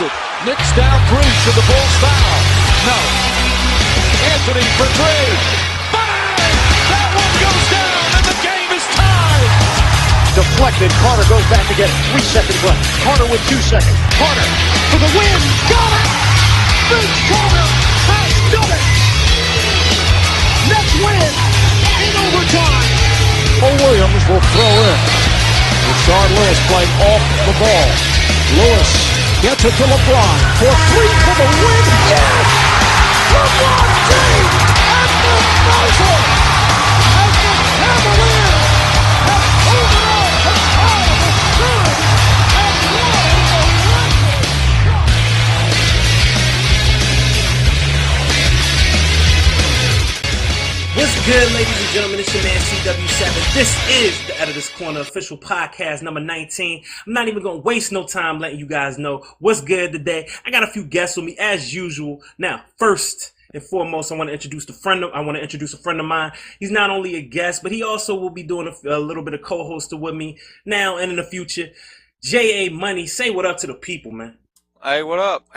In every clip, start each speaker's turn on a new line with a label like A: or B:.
A: it. Knicks down 3. Should the Bulls foul? No. Anthony for 3. Bang! That one goes down, and the game is tied.
B: Deflected. Carter goes back to get it. 3 seconds left. Carter with 2 seconds. Carter for the win. Got it! Vince Carter has done it! Nets win in overtime.
A: Williams will throw in. Rashard Lewis playing off the ball. Lewis gets it to LeBron for 3 for the win. Yes! LeBron James at the buzzer as the Cavaliers have pulled it off to tie the third and won the record.
C: What's good, ladies and gentlemen? It's your man CW7. This is the Editor's Corner official podcast number 19. I'm not even going to waste no time letting you guys know what's good today. I got a few guests with me as usual. Now, first and foremost, I want to introduce a friend of mine. He's not only a guest, but he also will be doing a little bit of co-hosting with me now and in the future. JA Money, say what up to the people, man.
D: Hey, what up?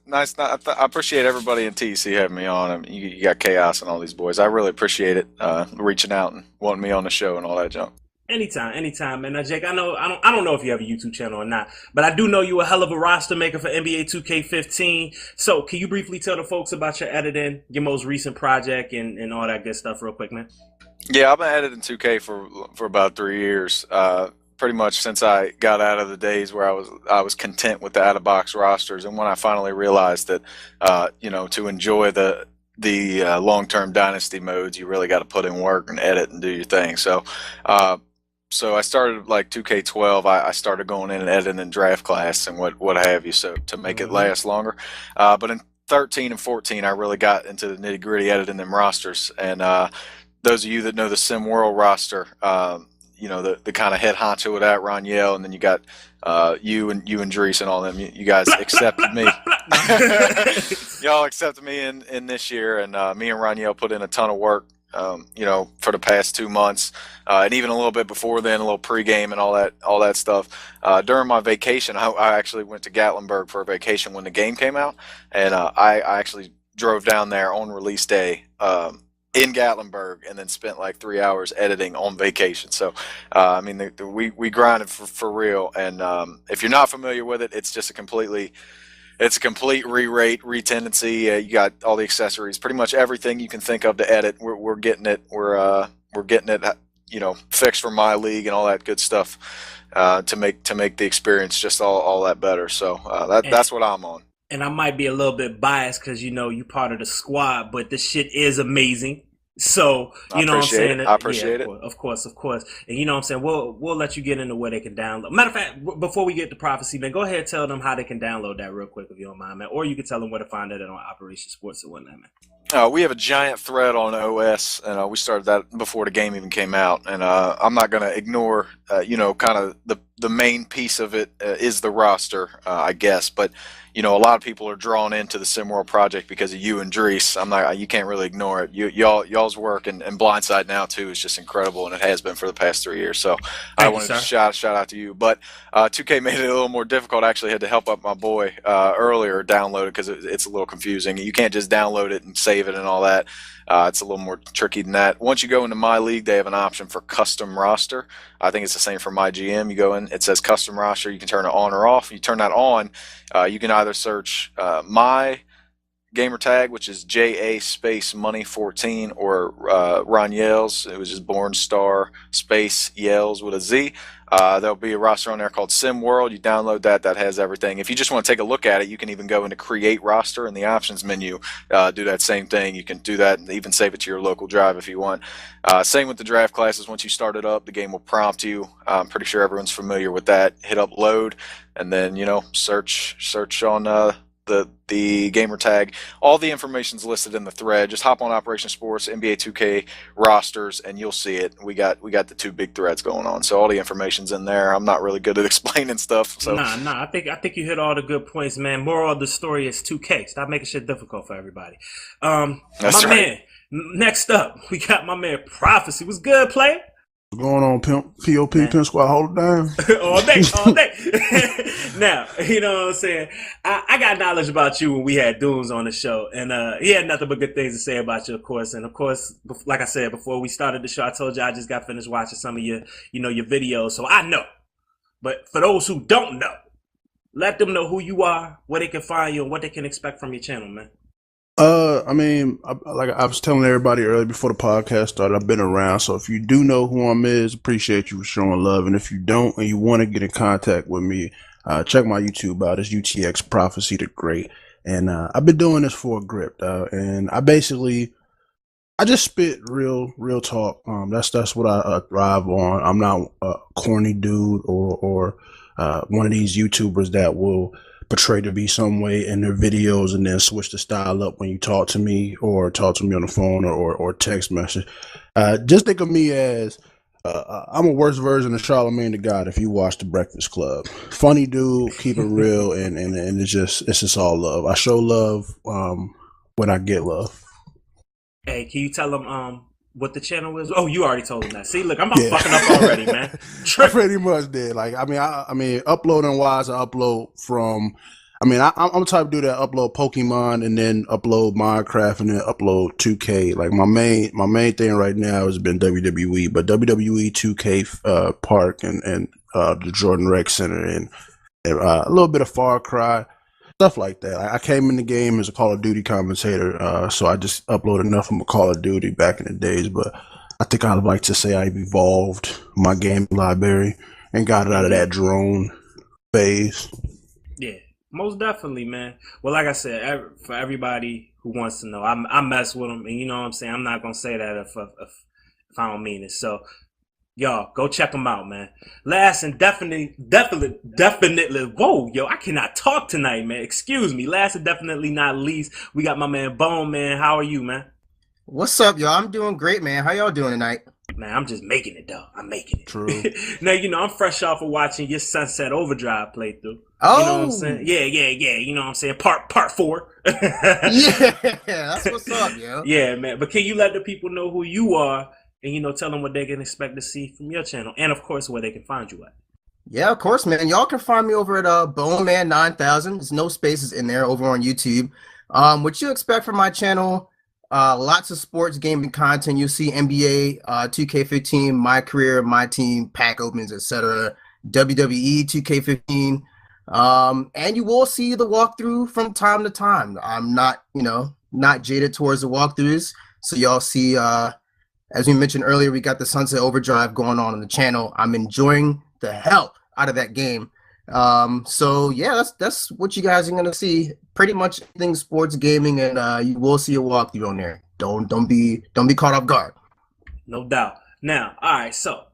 D: Nice. I appreciate everybody in TEC having me on. I mean, you got Chaos and all these boys. I really appreciate it, reaching out and wanting me on the show and all that junk.
C: Anytime, man. Now, Jake, I don't know if you have a YouTube channel or not, but I do know you're a hell of a roster maker for NBA 2K15. So, can you briefly tell the folks about your editing, your most recent project, and all that good stuff, real quick, man?
D: Yeah, I've been editing 2K for about 3 years. Pretty much since I got out of the days where I was content with the out-of-box rosters, and when I finally realized that to enjoy the long-term dynasty modes, you really got to put in work and edit and do your thing. So I started like 2K12. I started going in and editing draft class and what have you, so to make it last longer. But in 13 and 14, I really got into the nitty-gritty editing them rosters. And those of you that know the Sim World roster, the kind of head honcho with that, Roniel, and then you got you and Dries and all them. You guys accepted me. Y'all accepted me in this year, and me and Roniel put in a ton of work, for the past 2 months, and even a little bit before then, a little pregame and all that stuff. During my vacation, I actually went to Gatlinburg for a vacation when the game came out, and I actually drove down there on release day. In Gatlinburg, and then spent like 3 hours editing on vacation. So, we grinded for real. And if you're not familiar with it, it's just a complete re-rate, re-tendency. You got all the accessories, pretty much everything you can think of to edit. We're getting it. We're getting it, fixed for my league and all that good stuff to make the experience just all that better. So that's what I'm on.
C: And I might be a little bit biased because you're part of the squad, but this shit is amazing. So you know what I'm saying?
D: I appreciate it.
C: Of course. And you know what I'm saying? We'll let you get into where they can download. Matter of fact, before we get to Prophecy, man, go ahead and tell them how they can download that real quick if you don't mind, man. Or you can tell them where to find it on Operation Sports and whatnot, man.
D: We have a giant thread on OS, and we started that before the game even came out. And I'm not going to ignore, kind of the main piece of it is the roster, I guess. But a lot of people are drawn into the SimWorld project because of you and Dries. You can't really ignore it. Y'all's work and Blindside now too is just incredible, and it has been for the past 3 years. So I wanted to shout out to you. But 2K made it a little more difficult. I actually had to help up my boy earlier download it because it's a little confusing. You can't just download it and save it and all that. It's a little more tricky than that. Once you go into My League, they have an option for custom roster. I think it's the same for My GM. You go in, it says custom roster. You can turn it on or off. You turn that on, you can either search my gamer tag, which is JA space Money14, or Ron Yells. It was just Born Star space Yells with a Z. There'll be a roster on there called Sim World. You download that has everything. If you just want to take a look at it, you can even go into create roster in the options menu, do that same thing. You can do that and even save it to your local drive if you want. Same with the draft classes. Once you start it up, the game will prompt you. I'm pretty sure everyone's familiar with that. Hit upload, and then search on the gamer tag. All the information's listed in the thread. Just hop on Operation Sports, NBA 2K rosters, and you'll see it. We got the two big threads going on, so all the information's in there. I'm not really good at explaining stuff. So
C: Nah. I think you hit all the good points, man. Moral of the story is 2K. Stop making shit difficult for everybody.
D: That's right.
C: Man. Next up, we got my man Prophecy. What's good, player?
E: What's going on, Pimp? POP,
C: Man.
E: Pimp Squad, hold it down.
C: all day. Now, you know what I'm saying? I got knowledge about you when we had Dooms on the show, and he had nothing but good things to say about you, of course. And of course, like I said before we started the show, I told you I just got finished watching some of your videos, so I know. But for those who don't know, let them know who you are, where they can find you, and what they can expect from your channel, man.
E: I mean, like I was telling everybody earlier before the podcast started, I've been around. So if you do know who I'm appreciate you for showing love. And if you don't and you want to get in contact with me, check my YouTube out. It's UTxProph3cy the Great. And I've been doing this for a grip, and I just spit real talk. That's what I thrive on. I'm not a corny dude or one of these YouTubers that will portray to be some way in their videos and then switch the style up when you talk to me or talk to me on the phone or text message. Just think of me as I'm a worse version of Charlamagne the God if you watch The Breakfast Club. Funny dude, keep it real, and it's just all love. I show love when I get love.
C: Hey, can you tell them what the channel is? Oh, you already told them that. See, look, I'm about fucking up already, man.
E: I pretty much did. Like, I mean, uploading wise, I upload from. I'm the type of dude that upload Pokemon and then upload Minecraft and then upload 2K. Like my main thing right now has been WWE, but WWE 2K Park and the Jordan Rec Center and a little bit of Far Cry. Stuff like that. I came in the game as a Call of Duty commentator, so I just uploaded enough from a Call of Duty back in the days. But I think I'd like to say I've evolved my game library and got it out of that drone phase. Yeah,
C: most definitely, man. Well, like I said, for everybody who wants to know, I mess with them, and you know what I'm saying. I'm not gonna say that if I don't mean it. So. Y'all, go check them out, man. Last and definitely, whoa, yo, I cannot talk tonight, man. Excuse me. Last and definitely not least, we got my man Bone, man. How are you, man?
F: What's up, y'all? I'm doing great, man. How y'all doing tonight?
C: Man, I'm just making it, though. I'm making it.
E: True.
C: Now, you know, I'm fresh off of watching your Sunset Overdrive playthrough.
F: Oh.
C: You know what I'm saying? Yeah. You know what I'm saying? Part 4.
F: Yeah, that's what's up, yo.
C: Yeah, man. But can you let the people know who you are? And, you know, tell them what they can expect to see from your channel. And, of course, where they can find you at.
F: Yeah, of course, man. Y'all can find me over at Boneman9000. There's no spaces in there over on YouTube. What you expect from my channel, lots of sports gaming content. You'll see NBA, 2K15, my career, my team, pack opens, etc. WWE, 2K15. And you will see the walkthrough from time to time. I'm not jaded towards the walkthroughs. So y'all see... as we mentioned earlier, we got the Sunset Overdrive going on the channel. I'm enjoying the hell out of that game. So yeah, that's what you guys are gonna see. Pretty much anything sports gaming, and you will see a walkthrough on there. Don't be caught off guard.
C: No doubt. Now, all right, so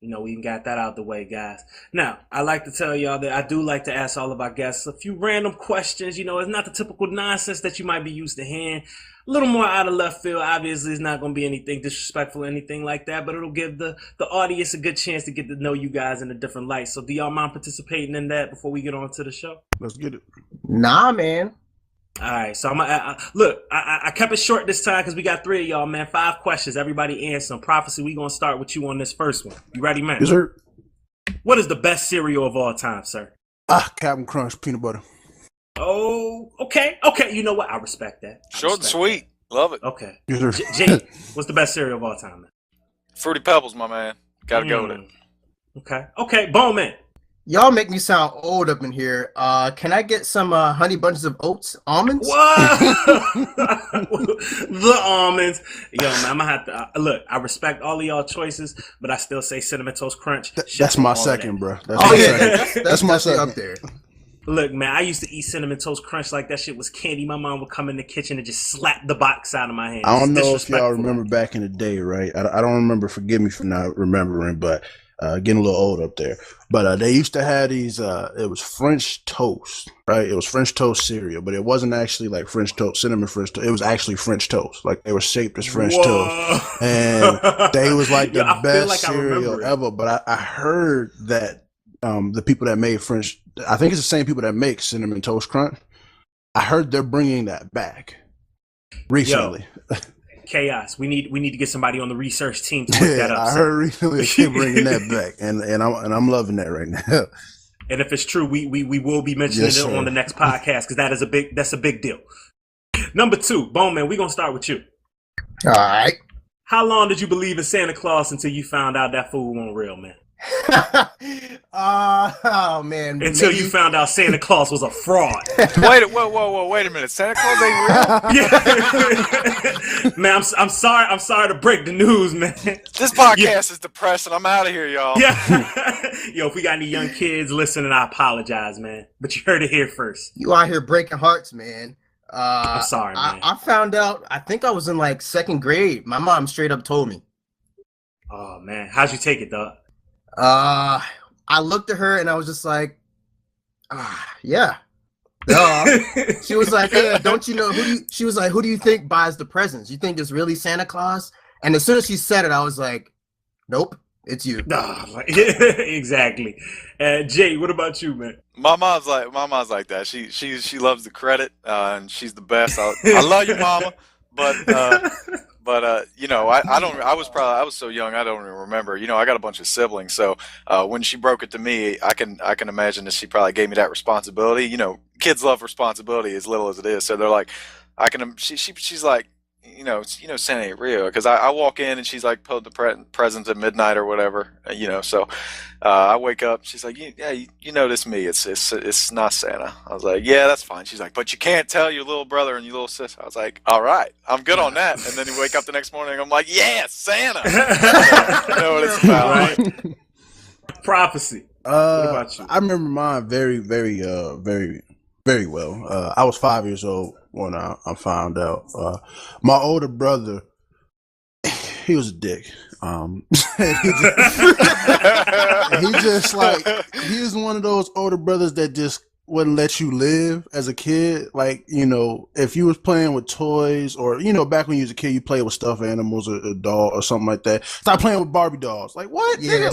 C: you know we got that out the way, guys. Now, I like to tell y'all that I do like to ask all of our guests a few random questions. You know, it's not the typical nonsense that you might be used to hearing. A little more out of left field. Obviously, it's not going to be anything disrespectful or anything like that, but it'll give the audience a good chance to get to know you guys in a different light. So do y'all mind participating in that before we get on to the show?
E: Let's get it.
F: Nah, man.
C: All right, so I kept it short this time because we got 3 of y'all, man. 5 questions. Everybody answer them. Prophecy, we going to start with you on this first one. You ready, man?
E: Yes, sir.
C: What is the best cereal of all time, sir?
E: Captain Crunch, peanut butter.
C: Oh, okay. You know what? I respect that.
D: Short and sweet. Love it.
C: Okay.
E: Yes, sir.
C: Jay, what's the best cereal of all time, man?
D: Fruity Pebbles, my man. Gotta go with it.
C: Okay. Bone man.
F: Y'all make me sound old up in here. Can I get some honey bunches of oats almonds?
C: What? The almonds. Yo, man, I'm gonna have to look. I respect all of y'all choices, but I still say Cinnamon Toast Crunch.
E: That's my second, bro.
F: That's my second up there.
C: Look, man, I used to eat Cinnamon Toast Crunch like that shit was candy. My mom would come in the kitchen and just slap the box out of my hand.
E: I don't know if y'all remember back in the day, right? I don't remember. Forgive me for not remembering, but getting a little old up there. But they used to have these. It was French toast, right? It was French toast cereal, but it wasn't actually like French toast, cinnamon French toast. It was actually French toast. Like they were shaped as French toast, and they was like the best cereal ever. But I heard that the people that made French, I think it's the same people that make Cinnamon Toast Crunch. I heard they're bringing that back recently.
C: Chaos. We need to get somebody on the research team to look that up.
E: I heard recently they're bringing that back, and I'm loving that right now.
C: And if it's true, we will be mentioning it on the next podcast because that's a big deal. Number 2, Boneman, we're gonna start with you.
F: All right.
C: How long did you believe in Santa Claus until you found out that fool wasn't real, man?
F: Oh man!
C: Until you found out Santa Claus was a fraud.
D: Wait a minute. Santa Claus ain't real?
C: Yeah. Man, I'm sorry. I'm sorry to break the news, man.
D: This podcast is depressing. I'm out of here, y'all.
C: Yeah. Yo, if we got any young kids listening, I apologize, man. But you heard it here first.
F: You out here breaking hearts, man.
C: I'm sorry, man.
F: I found out. I think I was in like 2nd grade. My mom straight up told me.
C: Oh man, how'd you take it, dog?
F: I looked at her and I was just like, yeah. She was like, hey, don't you know she was like, who do you think buys the presents? You think it's really Santa Claus? And as soon as she said it, I was like, nope, it's you.
C: Exactly. Jay, what about you, man?
D: My mom's like that. She loves the credit, and she's the best. I love you, mama, but you know, I was so young I don't even remember. You know, I got a bunch of siblings, so when she broke it to me, I can imagine that she probably gave me that responsibility. You know, kids love responsibility as little as it is, so they're like, she's like, you know, Santa ain't real, because I walk in and she's like, put the presents at midnight or whatever, you know. So I wake up, she's like, you notice me? It's not Santa. I was like, yeah, that's fine. She's like, but you can't tell your little brother and your little sister. I was like, all right, I'm good on that. And then you wake up the next morning, I'm like, yeah, Santa. You know what it's about, right?
C: Prophecy. What about you?
E: I remember mine very, very, very well. I was 5 years old when I found out. My older brother, he was a dick. He was one of those older brothers that just wouldn't let you live as a kid. Like, you know, if you was playing with toys, or, you know, back when you was a kid, you played with stuffed animals or a doll or something like that. Stop playing with Barbie dolls. Like, what?
F: Yeah,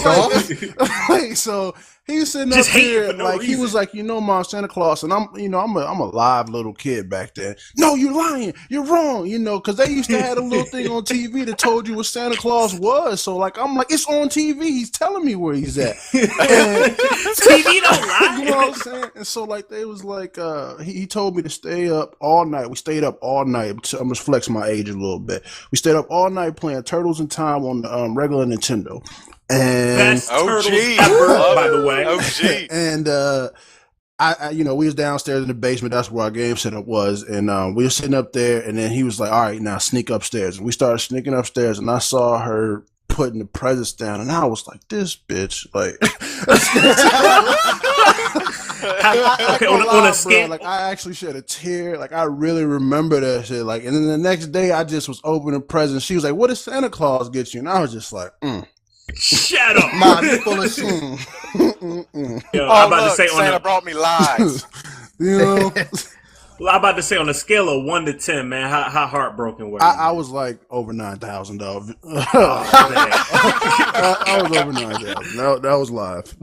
E: like, so he was sitting
C: Just
E: up here,
C: no
E: like,
C: reason.
E: he was like, you know, Mom, Santa Claus, and I'm a live little kid back then. No, you're lying. You're wrong. You know, because they used to have a little thing on TV that told you what Santa Claus was. So, like, I'm like, it's on TV. He's telling me where he's at. And,
C: TV don't lie.
E: you know what I'm saying? And so, like, they was like, he told me to stay up all night. We stayed up all night. I'm just flexing my age a little bit. We stayed up all night playing Turtles in Time on the regular Nintendo. And
C: Best turtles ever, by the way.
D: OG.
E: And I you know, we was downstairs in the basement. That's where our game setup was. And we were sitting up there, and then he was like, all right, now sneak upstairs. And we started sneaking upstairs, and I saw her putting the presents down, and I was like, this bitch, like,
C: on a scale,
E: like, I actually shed a tear. Like, I really remember that shit. Like, and then the next day, I just was opening presents. She was like, what did Santa Claus get you? And I was just like,
C: shut up.
F: Mom, you full of shit.
C: Yo, I'm about to say
D: Santa brought me lies.
E: You know,
C: well, I'm about to say on a scale of 1 to 10, man, how heartbroken were you?
E: I was like over $9,000. I was over $9,000. That was live.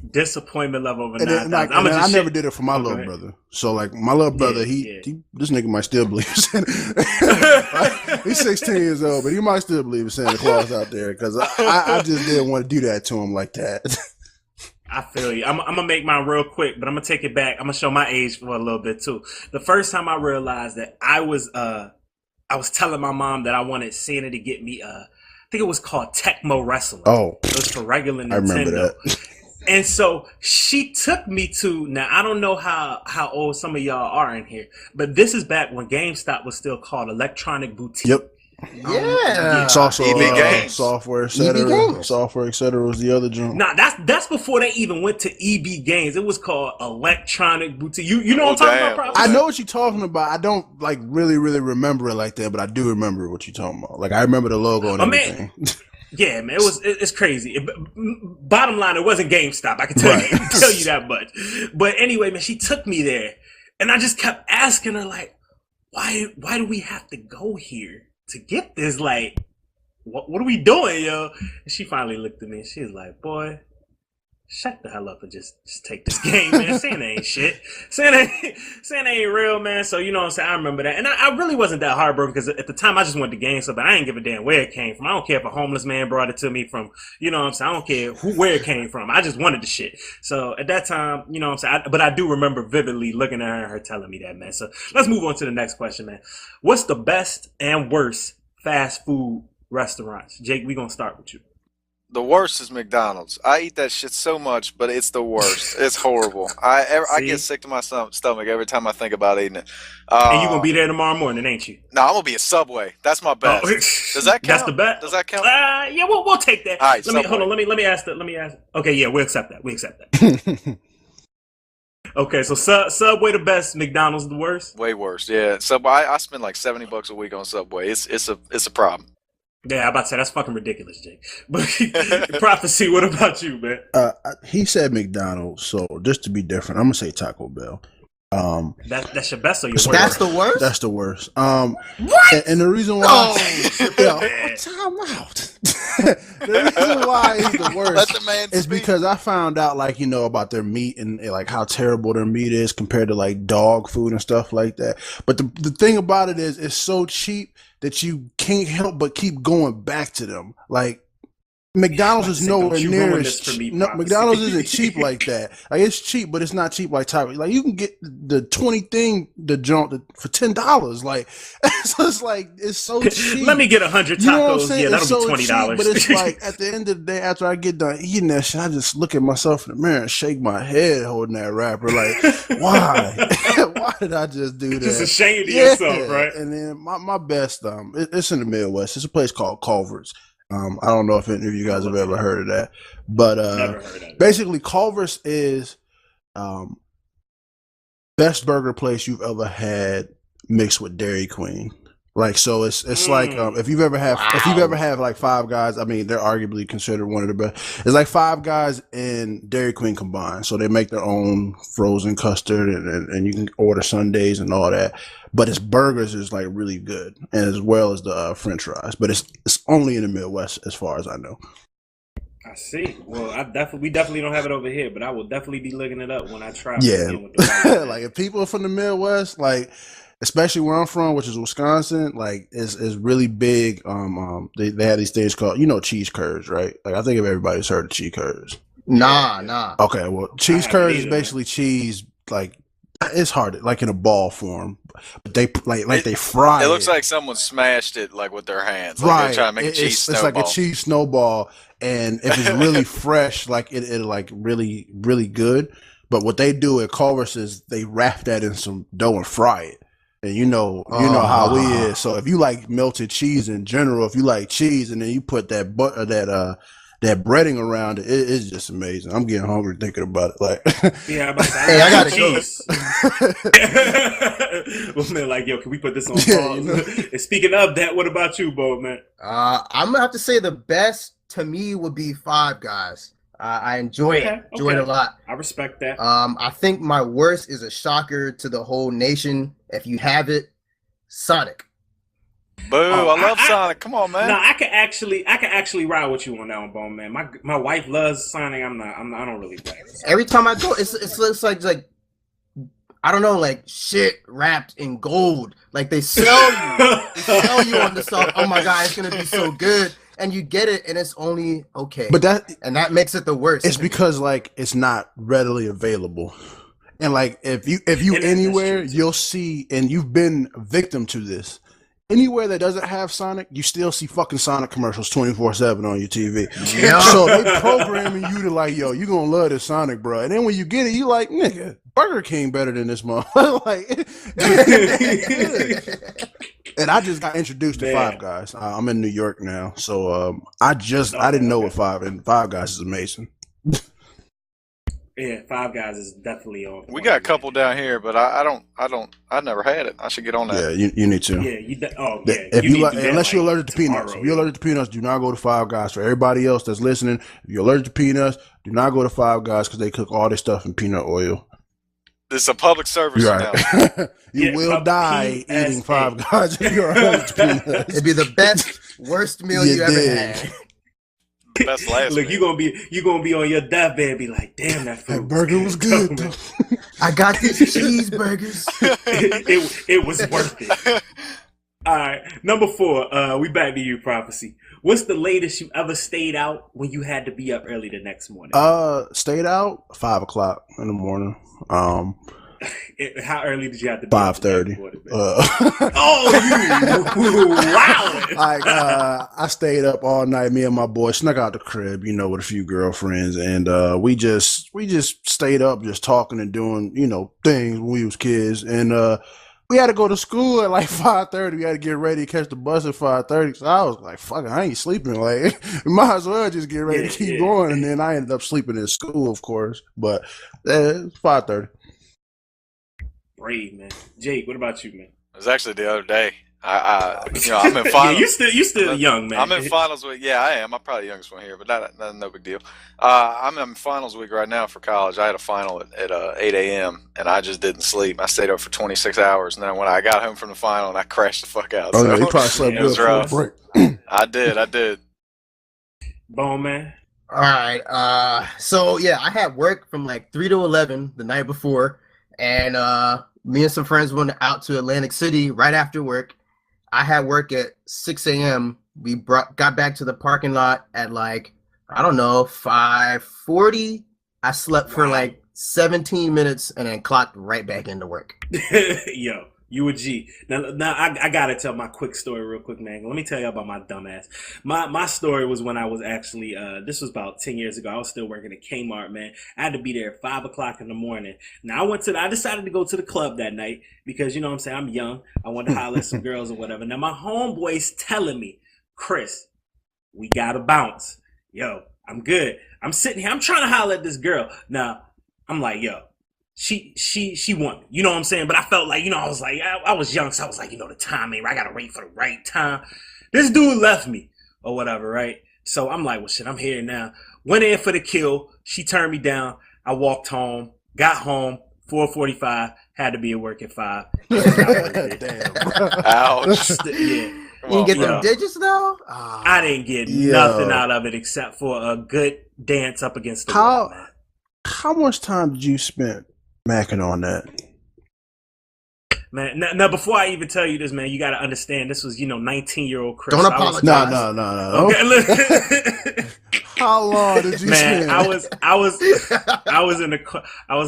C: Disappointment level over 9,000.
E: I never did it for my little brother. So, like, my little brother, he this nigga might still believe in Santa. He's 16 years old, but he might still believe in Santa Claus out there, because I just didn't want to do that to him like that.
C: I feel you. I'm gonna make mine real quick, but I'm gonna take it back. I'm gonna show my age for a little bit too. The first time I realized that I was telling my mom that I wanted Santa to get me I think it was called Tecmo Wrestling.
E: Oh,
C: it was for regular Nintendo.
E: I remember that.
C: And so she took me to, now I don't know how old some of y'all are in here, but this is back when GameStop was still called Electronic Boutique.
E: Yep.
F: Yeah.
E: It's also
D: Games.
E: software,
F: EB
E: etc.
F: Games.
E: Software, etc. was the other joint.
C: Nah, that's before they even went to EB Games. It was called Electronic Boutique. You know what I'm talking about, probably?
E: I know what you're talking about. I don't like really remember it like that, but I do remember what you're talking about. Like, I remember the logo and everything.
C: Man. Yeah, man, it's crazy. Bottom line, it wasn't GameStop. I can tell you that much. But anyway, man, she took me there, and I just kept asking her, like, why do we have to go here to get this? Like, what are we doing, yo? And she finally looked at me, and she was like, boy, Shut the hell up and just take this game, man. Santa ain't shit. Santa ain't real, man. So, you know what I'm saying? I remember that. And I really wasn't that heartbroken because at the time I just wanted the game, but I didn't give a damn where it came from. I don't care if a homeless man brought it to me from, you know what I'm saying? I don't care where it came from. I just wanted the shit. So at that time, you know what I'm saying? But I do remember vividly looking at her and her telling me that, man. So let's move on to the next question, man. What's the best and worst fast food restaurants? Jake, we going to start with you.
D: The worst is McDonald's. I eat that shit so much, but it's the worst. It's horrible. I get sick to my stomach every time I think about eating it.
C: And you gonna be there tomorrow morning, ain't you?
D: No, I'm gonna be at Subway. That's my best. Does that count?
C: That's the best.
D: Does that count?
C: Yeah, we'll take that.
D: All right,
C: hold on. Let me ask. Okay, yeah, we accept that. Okay, so Subway the best, McDonald's the worst.
D: Way worse. Yeah, Subway. I spend like $70 a week on Subway. It's a problem.
C: Yeah, I'm about to say that's fucking ridiculous, Jake. But Prophecy, what about you, man?
E: He said McDonald's, so just to be different, I'm gonna say Taco Bell.
C: That's your best or your worst?
F: That's the worst?
E: That's the worst.
F: What?
E: And the reason why time out. The reason why it's the worst is because I found out about their meat and like how terrible their meat is compared to like dog food and stuff like that. But the thing about it is it's so cheap that you can't help but keep going back to them. Like McDonald's is nowhere near as cheap. No, McDonald's isn't cheap like that. Like it's cheap, but it's not cheap like Taco. Like you can get the 20 thing, the junk for $10. Like so it's like it's so cheap.
C: Let me get 100 tacos. You know what I'm saying? Yeah, that'll be $20.
E: Cheap, but it's like at the end of the day, after I get done eating that shit, I just look at myself in the mirror and shake my head holding that wrapper. Like, why? Why did I just do that?
C: Just ashamed of yourself, right?
E: And then my best, it's in the Midwest. It's a place called Culver's. I don't know if any of you guys have ever heard of that, but basically Culver's is best burger place you've ever had mixed with Dairy Queen. Like so, it's like if you've ever had like Five Guys. I mean, they're arguably considered one of the best. It's like Five Guys and Dairy Queen combined. So they make their own frozen custard and you can order sundaes and all that. But its burgers is like really good, and as well as the French fries. But it's only in the Midwest as far as I know.
C: I see. Well, we definitely don't have it over here, but I will definitely be looking it up when I try.
E: Yeah, like if people are from the Midwest, like. Especially where I'm from, which is Wisconsin, like is really big. They have these things called, cheese curds, right? Like I think if everybody's heard of cheese curds.
F: Nah.
E: Okay, well, cheese curds is basically cheese. Like it's hard, like in a ball form, but they they fry.
D: It looks like someone smashed it like with their hands. Like
E: right,
D: they're trying to make a cheese snowball.
E: It's like a cheese snowball, and if it's really fresh, like it'll like really really good. But what they do at Culver's is they wrap that in some dough and fry it. And you know how we is. So if you like melted cheese in general, if you like cheese, and then you put that butter, that breading around it, it's just amazing. I'm getting hungry thinking about it. Like,
C: yeah,
F: I gotta cheese.
C: Well, man, like, yo, can we put this on pause? And speaking of that, what about you, Bo, man?
F: I'm gonna have to say the best to me would be Five Guys. I enjoy it a lot.
C: I respect that.
F: I think my worst is a shocker to the whole nation. If you have it, Sonic.
D: Boo! I love Sonic. Come on, man.
C: No, I can actually ride with you on that one, Bone, man. My wife loves Sonic. I don't really play it.
F: Every time I go, it looks like I don't know, like shit wrapped in gold. Like they sell you on the stuff. Oh my god, it's gonna be so good. And you get it, and it's only okay.
E: But that
F: makes it the worst.
E: It's because like it's not readily available, and like if you anywhere you'll see, and you've been a victim to this. Anywhere that doesn't have Sonic, you still see fucking Sonic commercials 24/7 on your TV. Yeah. So they programming you to like, yo, you gonna love this Sonic, bro. And then when you get it, you like, nigga, Burger King better than this motherfucker. Like, and I just got introduced to Five Guys. I'm in New York now, so I didn't know what Five Guys is amazing.
C: Yeah, Five Guys is definitely on.
D: We got a couple down here, but I never had it. I should get on that.
E: Yeah, you need to.
C: Yeah,
E: unless you're allergic to peanuts. If you're allergic to peanuts, do not go to Five Guys. For everybody else that's listening, if you're allergic to peanuts, do not go to Five Guys because they cook all their stuff in peanut oil.
D: This is a public service
E: now. You will die eating Five Guys if you're allergic to peanuts.
F: It'd be the best, worst meal you ever had.
D: Best last
C: Look,
D: meal.
C: you gonna be on your deathbed and be like, damn, that food
E: That burger was good.
C: man.
F: I got these cheeseburgers.
C: it was worth it. All right, number 4. We back to you, Prophecy. What's the latest you ever stayed out when you had to be up early the next morning?
E: Stayed out 5 o'clock in the morning.
C: How early did you have to be?
E: 5:30.
C: Oh, you wow!
E: Like I stayed up all night. Me and my boy snuck out the crib, with a few girlfriends, and we just stayed up, just talking and doing things when we was kids, and we had to go to school at like 5:30. We had to get ready to catch the bus at 5:30. So I was like, "Fuck, I ain't sleeping. Like, might as well just get ready to keep going." And then I ended up sleeping in school, of course. But it's 5:30.
C: Brave, man. Jake, what about you, man?
D: It was actually the other day. I'm in finals.
C: You still young, man.
D: I'm in finals week. Yeah, I am. I'm probably the youngest one here, but that's no big deal. I'm in finals week right now for college. I had a final at 8 a.m. and I just didn't sleep. I stayed up for 26 hours, and then when I got home from the final, and I crashed the fuck out.
E: Oh,
D: so,
E: yeah, you probably slept
D: it was
E: good
D: rough.
E: for a break.
D: I did.
C: Bone man.
F: All right. So yeah, I had work from like 3 to 11 the night before, and me and some friends went out to Atlantic City right after work. I had work at 6 a.m. We got back to the parking lot at like, I don't know, 5:40. I slept for like 17 minutes and then clocked right back into work.
C: Yo, you a G. Now I gotta tell my quick story real quick, man. Let me tell you about my dumb ass. My story was when I was actually, this was about 10 years ago. I was still working at Kmart, man. I had to be there at 5 o'clock in the morning. Now I decided to go to the club that night because, you know what I'm saying, I'm young. I wanted to holler at some girls or whatever. Now my homeboy's telling me, Chris, we gotta bounce. Yo, I'm good. I'm sitting here. I'm trying to holler at this girl. Now, I'm like, yo, she want me. You know what I'm saying? But I felt like, I was like, I was young, so I was like, the time ain't right. I gotta wait for the right time. This dude left me or whatever, right? So I'm like, well, shit, I'm here now. Went in for the kill. She turned me down. I walked home, got home, 4:45, had to be at work at 5.
E: Damn.
D: Ouch.
C: Yeah.
F: You didn't get them digits though?
C: I didn't get nothing out of it except for a good dance up against the wall, man.
E: How much time did you spend macking on that?
C: Man, now before I even tell you this, man, you got to understand this was, 19-year-old Chris.
F: Don't apologize.
E: No.
C: Okay, look.
E: How long did you
C: man,
E: spend?
C: I was in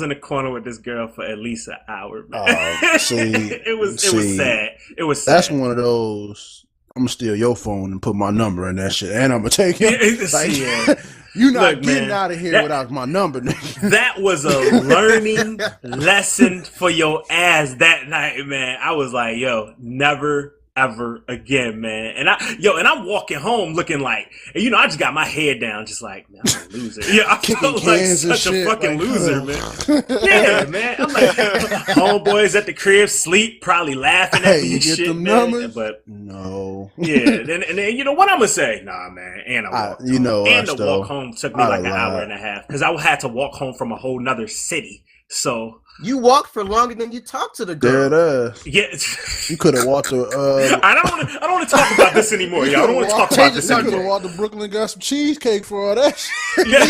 C: the corner with this girl for at least an hour, man. It was sad. It was sad.
E: That's one of those. I'm gonna steal your phone and put my number in that shit, and I'm gonna take it. You're not getting out of here without my number, nigga.
C: That was a learning lesson for your ass that night, man. I was like, yo, never ever again, man. And I'm walking home looking like, and I just got my head down, just like, man, I'm a loser. Yeah, I felt like such a fucking loser, man. Yeah, man. I'm like, homeboys at the crib sleep, probably laughing at me
E: you
C: and
E: get
C: shit,
E: them
C: man.
E: numbers?
C: But
E: no.
C: Yeah, and then you know what I'm gonna say? Nah, man. And I walked home. And the walk home took me like an hour and a half because I had to walk home from a whole nother city. So
F: you walked for longer than you talked to the girl.
C: Yeah,
E: you could have walked to.
C: I don't want to talk about this anymore. Yeah, I don't want to talk about this anymore.
E: You could have walked to Brooklyn and got some cheesecake for all that shit.
C: Yeah.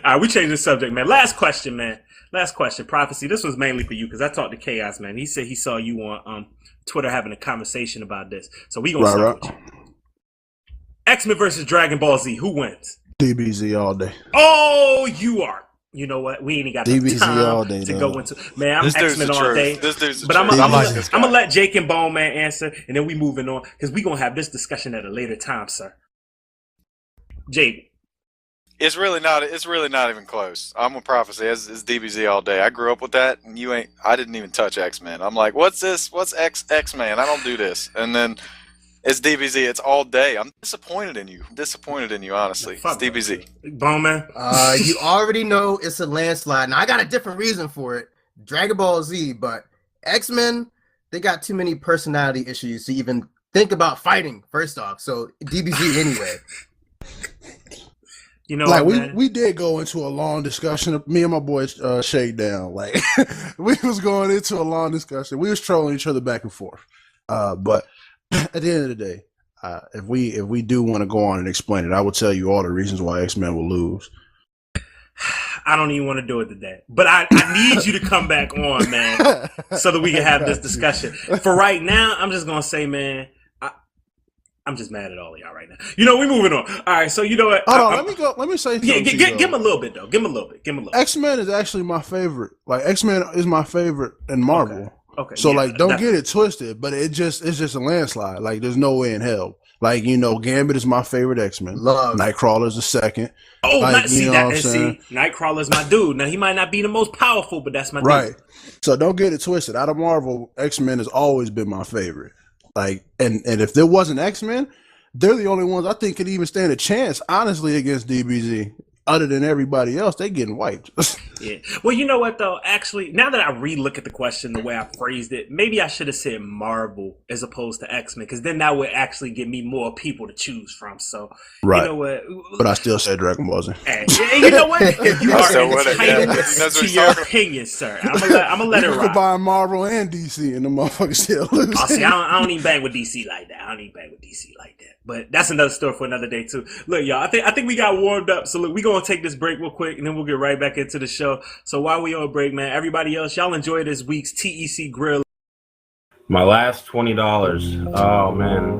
C: All right, we changed the subject, man. Last question, man. Last question. Prophecy. This was mainly for you because I talked to Chaos, man. He said he saw you on Twitter having a conversation about this. So we gonna start with you. X-Men versus Dragon Ball Z. Who wins?
E: DBZ all day.
C: Oh, you are. You know what? We ain't got
E: DBZ
C: time
E: all day,
C: to
E: though.
C: go into. Man, I'm X-Men all day.
D: This dude's
C: but I'm
D: like
C: gonna let Jake and Bone Man answer, and then we moving on because we gonna have this discussion at a later time, sir. Jake.
D: It's really not even close. I'm a Prophecy. It's DBZ all day. I grew up with that, and I didn't even touch X-Men. I'm like, what's this? What's X-Men? I don't do this. And then it's DBZ. It's all day. I'm disappointed in you. Honestly. It's DBZ.
C: Bone Man.
F: You already know it's a landslide. Now I got a different reason for it. Dragon Ball Z, but X-Men, they got too many personality issues to even think about fighting. First off, so DBZ anyway.
C: You know,
E: like
C: man.
E: we did go into a long discussion. Me and my boy Shakedown, like we was going into a long discussion. We was trolling each other back and forth. But at the end of the day, if we do want to go on and explain it, I will tell you all the reasons why X-Men will lose.
C: I don't even want to do it today, but I need you to come back on, man, so that we can have this discussion. For right now, I'm just gonna say, man, I'm just mad at all of y'all right now. We're moving on. All right, so you know what?
E: Hold on, let me say something.
C: Yeah, give him a little bit though. Give him a little bit.
E: X-Men is actually my favorite. Like X-Men is my favorite in Marvel.
C: Okay.
E: So don't get it twisted, but it's just a landslide. Like there's no way in hell. Like Gambit is my favorite X-Men. Nightcrawler's the second.
C: Oh, Nightcrawler's my dude. Now he might not be the most powerful, but that's my dude.
E: Right. So don't get it twisted. Out of Marvel, X-Men has always been my favorite. Like, and if there wasn't X-Men, they're the only ones I think could even stand a chance, honestly, against DBZ. Other than everybody else, they getting wiped.
C: Yeah. Well, you know what though? Actually, now that I re-look at the question, the way I phrased it, maybe I should have said Marvel as opposed to X-Men, because then that would actually give me more people to choose from. So,
E: right.
C: You know what?
E: But I still said Dragon Ball Z.
C: Hey, you know what? You are entitled to your opinion, sir. I'm gonna let it rock.
E: You could buy Marvel and DC, and the motherfuckers still lose.
C: Oh, see, I don't even bang with DC like that. But that's another story for another day too. Look, y'all, I think we got warmed up. So look, we gonna take this break real quick, and then we'll get right back into the show. So while we on break, man, everybody else, y'all enjoy this week's TEC Grill.
G: My last $20. Oh man.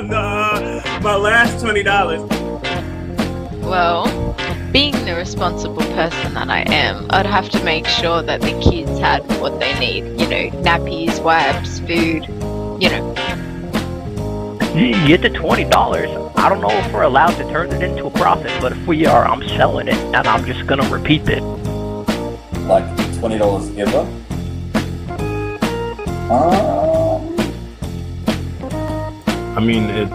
C: No. My last $20.
H: Well, being the responsible person that I am, I'd have to make sure that the kids had what they need. Nappies, wipes, food,
I: You get the $20. I don't know if we're allowed to turn it into a profit, but if we are, I'm selling it, and I'm just gonna repeat it.
J: Like $20 ever?
G: I mean, it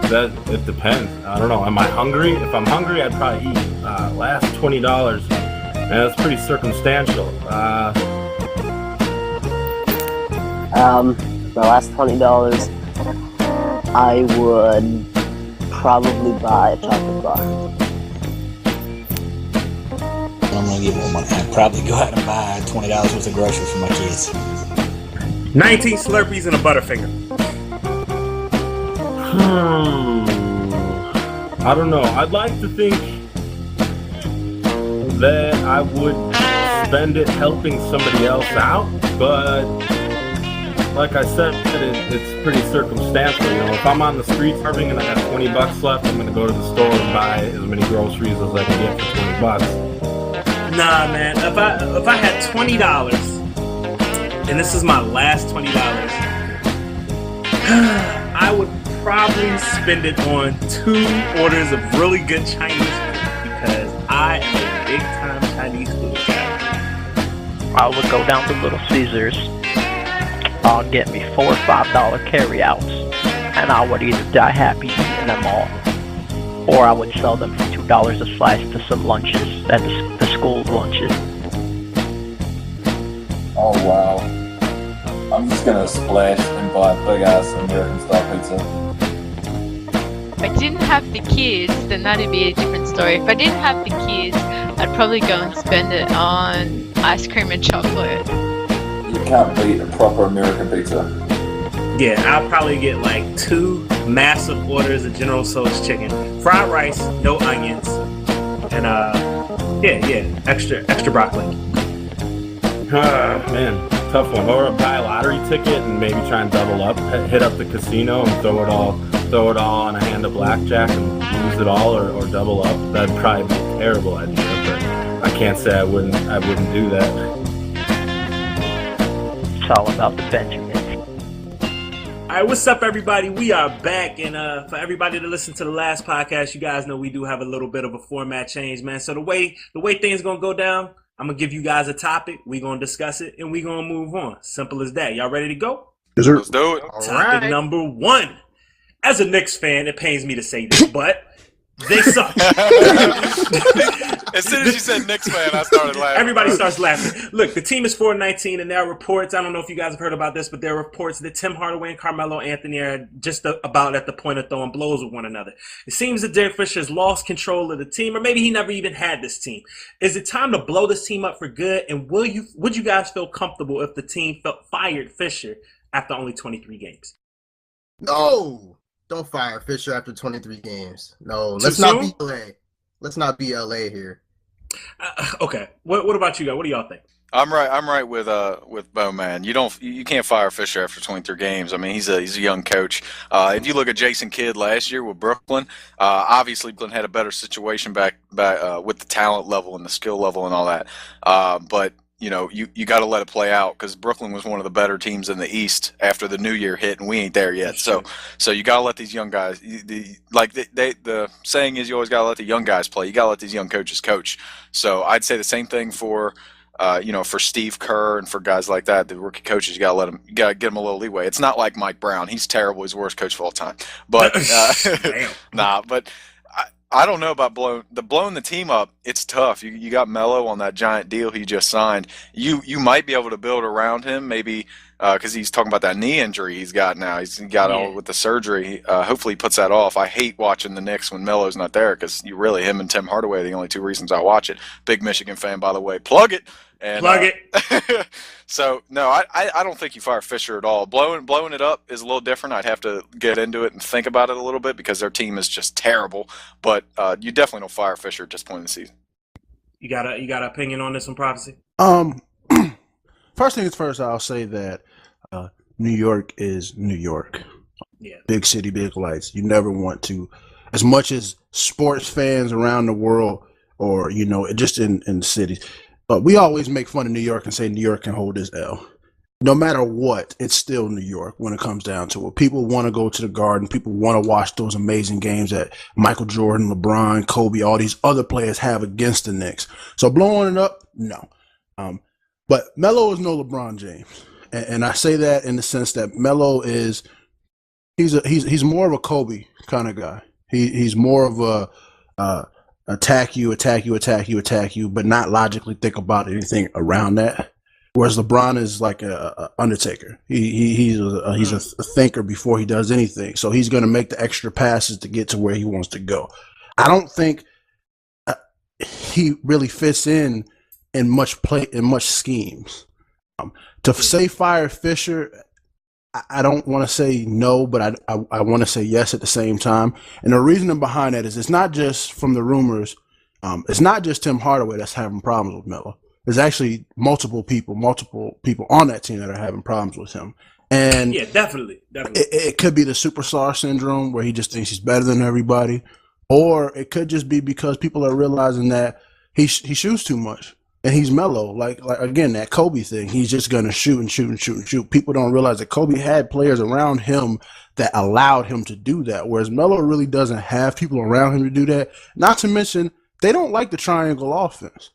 G: depends. I don't know. Am I hungry? If I'm hungry, I'd probably eat. Last $20. Man, that's pretty circumstantial.
K: My last $20, I would probably buy a chocolate bar.
L: I'm gonna get more money. I'd probably go out and buy $20 worth of groceries for my kids.
C: 19 Slurpees and a Butterfinger.
G: I don't know. I'd like to think that I would spend it helping somebody else out, but like I said, it's pretty circumstantial. If I'm on the street starving and I have $20 left, I'm gonna go to the store and buy as many groceries as I can get for $20.
C: Nah, man. If I had $20, and this is my last $20, I would probably spend it on 2 orders of really good Chinese food, because I am a big time Chinese food guy.
I: I would go down to Little Caesars. I'll get me $4 or $5 carryouts, and I would either die happy eating them all, or I would sell them for $2 a slice to some lunches at the school lunches.
J: Oh wow. I'm just gonna splash and buy a big ass American style pizza.
H: If I didn't have the kids, then that'd be a different story. If I didn't have the kids, I'd probably go and spend it on ice cream and chocolate.
J: You can't beat a proper American pizza.
C: Yeah, I'll probably get like 2 massive orders of General Tso's chicken, fried rice, no onions, and extra broccoli.
G: Man, tough one. Or buy a lottery ticket and maybe try and double up, hit up the casino and throw it all on a hand of blackjack and lose it all, or double up. That'd probably be a terrible idea, but I can't say I wouldn't do that.
I: It's all about the Benjamins.
C: All right, what's up, everybody? We are back, and for everybody to listen to the last podcast, you guys know we do have a little bit of a format change, man. So the way things gonna go down, I'm gonna give you guys a topic. We gonna discuss it, and we gonna move on. Simple as that. Y'all ready to go?
E: Yes, sir.
D: Let's do it.
C: Topic number 1. As a Knicks fan, it pains me to say this, but they suck.
D: As soon as you said Knicks fan, I started laughing.
C: Everybody starts laughing. Look, the team is 4-19, and there are reports. I don't know if you guys have heard about this, but there are reports that Tim Hardaway and Carmelo Anthony are just about at the point of throwing blows with one another. It seems that Derek Fisher has lost control of the team, or maybe he never even had this team. Is it time to blow this team up for good? And would you guys feel comfortable if the team fired Fisher after only 23 games?
F: No, don't fire Fisher after 23 games. No, let's not be LA. Let's not be LA here.
C: Okay. What about you guys? What do y'all think?
D: I'm right with Bowman. You can't fire Fisher after 23 games. I mean, he's a young coach. If you look at Jason Kidd last year with Brooklyn, obviously Brooklyn had a better situation back with the talent level and the skill level and all that. But you got to let it play out because Brooklyn was one of the better teams in the East after the new year hit, and we ain't there yet. So you got to let these young guys. The saying is, you always got to let the young guys play. You got to let these young coaches coach. So I'd say the same thing for for Steve Kerr and for guys like that, the rookie coaches. You got to give them a little leeway. It's not like Mike Brown. He's terrible. He's the worst coach of all time. But but. I don't know about blowing the team up. It's tough. You got Melo on that giant deal he just signed. You might be able to build around him, maybe because he's talking about that knee injury he's got now. He's got all with the surgery. Hopefully he puts that off. I hate watching the Knicks when Melo's not there because him and Tim Hardaway are the only two reasons I watch it. Big Michigan fan, by the way. Plug it.
C: Plug it.
D: So no, I don't think you fire Fisher at all. Blowing it up is a little different. I'd have to get into it and think about it a little bit because their team is just terrible. But you definitely don't fire Fisher at this point in the season. You got
C: an opinion on this one, Prophecy?
E: First things first, I'll say that New York is New York.
C: Yeah.
E: Big city, big lights. You never want to, as much as sports fans around the world or just in cities. But we always make fun of New York and say New York can hold this L. No matter what, it's still New York when it comes down to it. People want to go to the Garden. People want to watch those amazing games that Michael Jordan, LeBron, Kobe, all these other players have against the Knicks. So blowing it up, no. But Melo is no LeBron James. And I say that in the sense that Melo is he's more of a Kobe kind of guy. He's more of a attack you, but not logically think about anything around that. Whereas LeBron is like a Undertaker. He's a thinker before he does anything. So he's going to make the extra passes to get to where he wants to go. I don't think he really fits in much schemes. To say fire Fisher, I don't want to say no, but I want to say yes at the same time. And the reasoning behind that is it's not just from the rumors. It's not just Tim Hardaway that's having problems with Melo. There's actually multiple people on that team that are having problems with him. And
C: yeah, definitely.
E: It could be the superstar syndrome where he just thinks he's better than everybody, or it could just be because people are realizing that he shoots too much. And he's Melo, like again, that Kobe thing. He's just going to shoot and shoot and shoot and shoot. People don't realize that Kobe had players around him that allowed him to do that, whereas Melo really doesn't have people around him to do that. Not to mention, they don't like the triangle offense.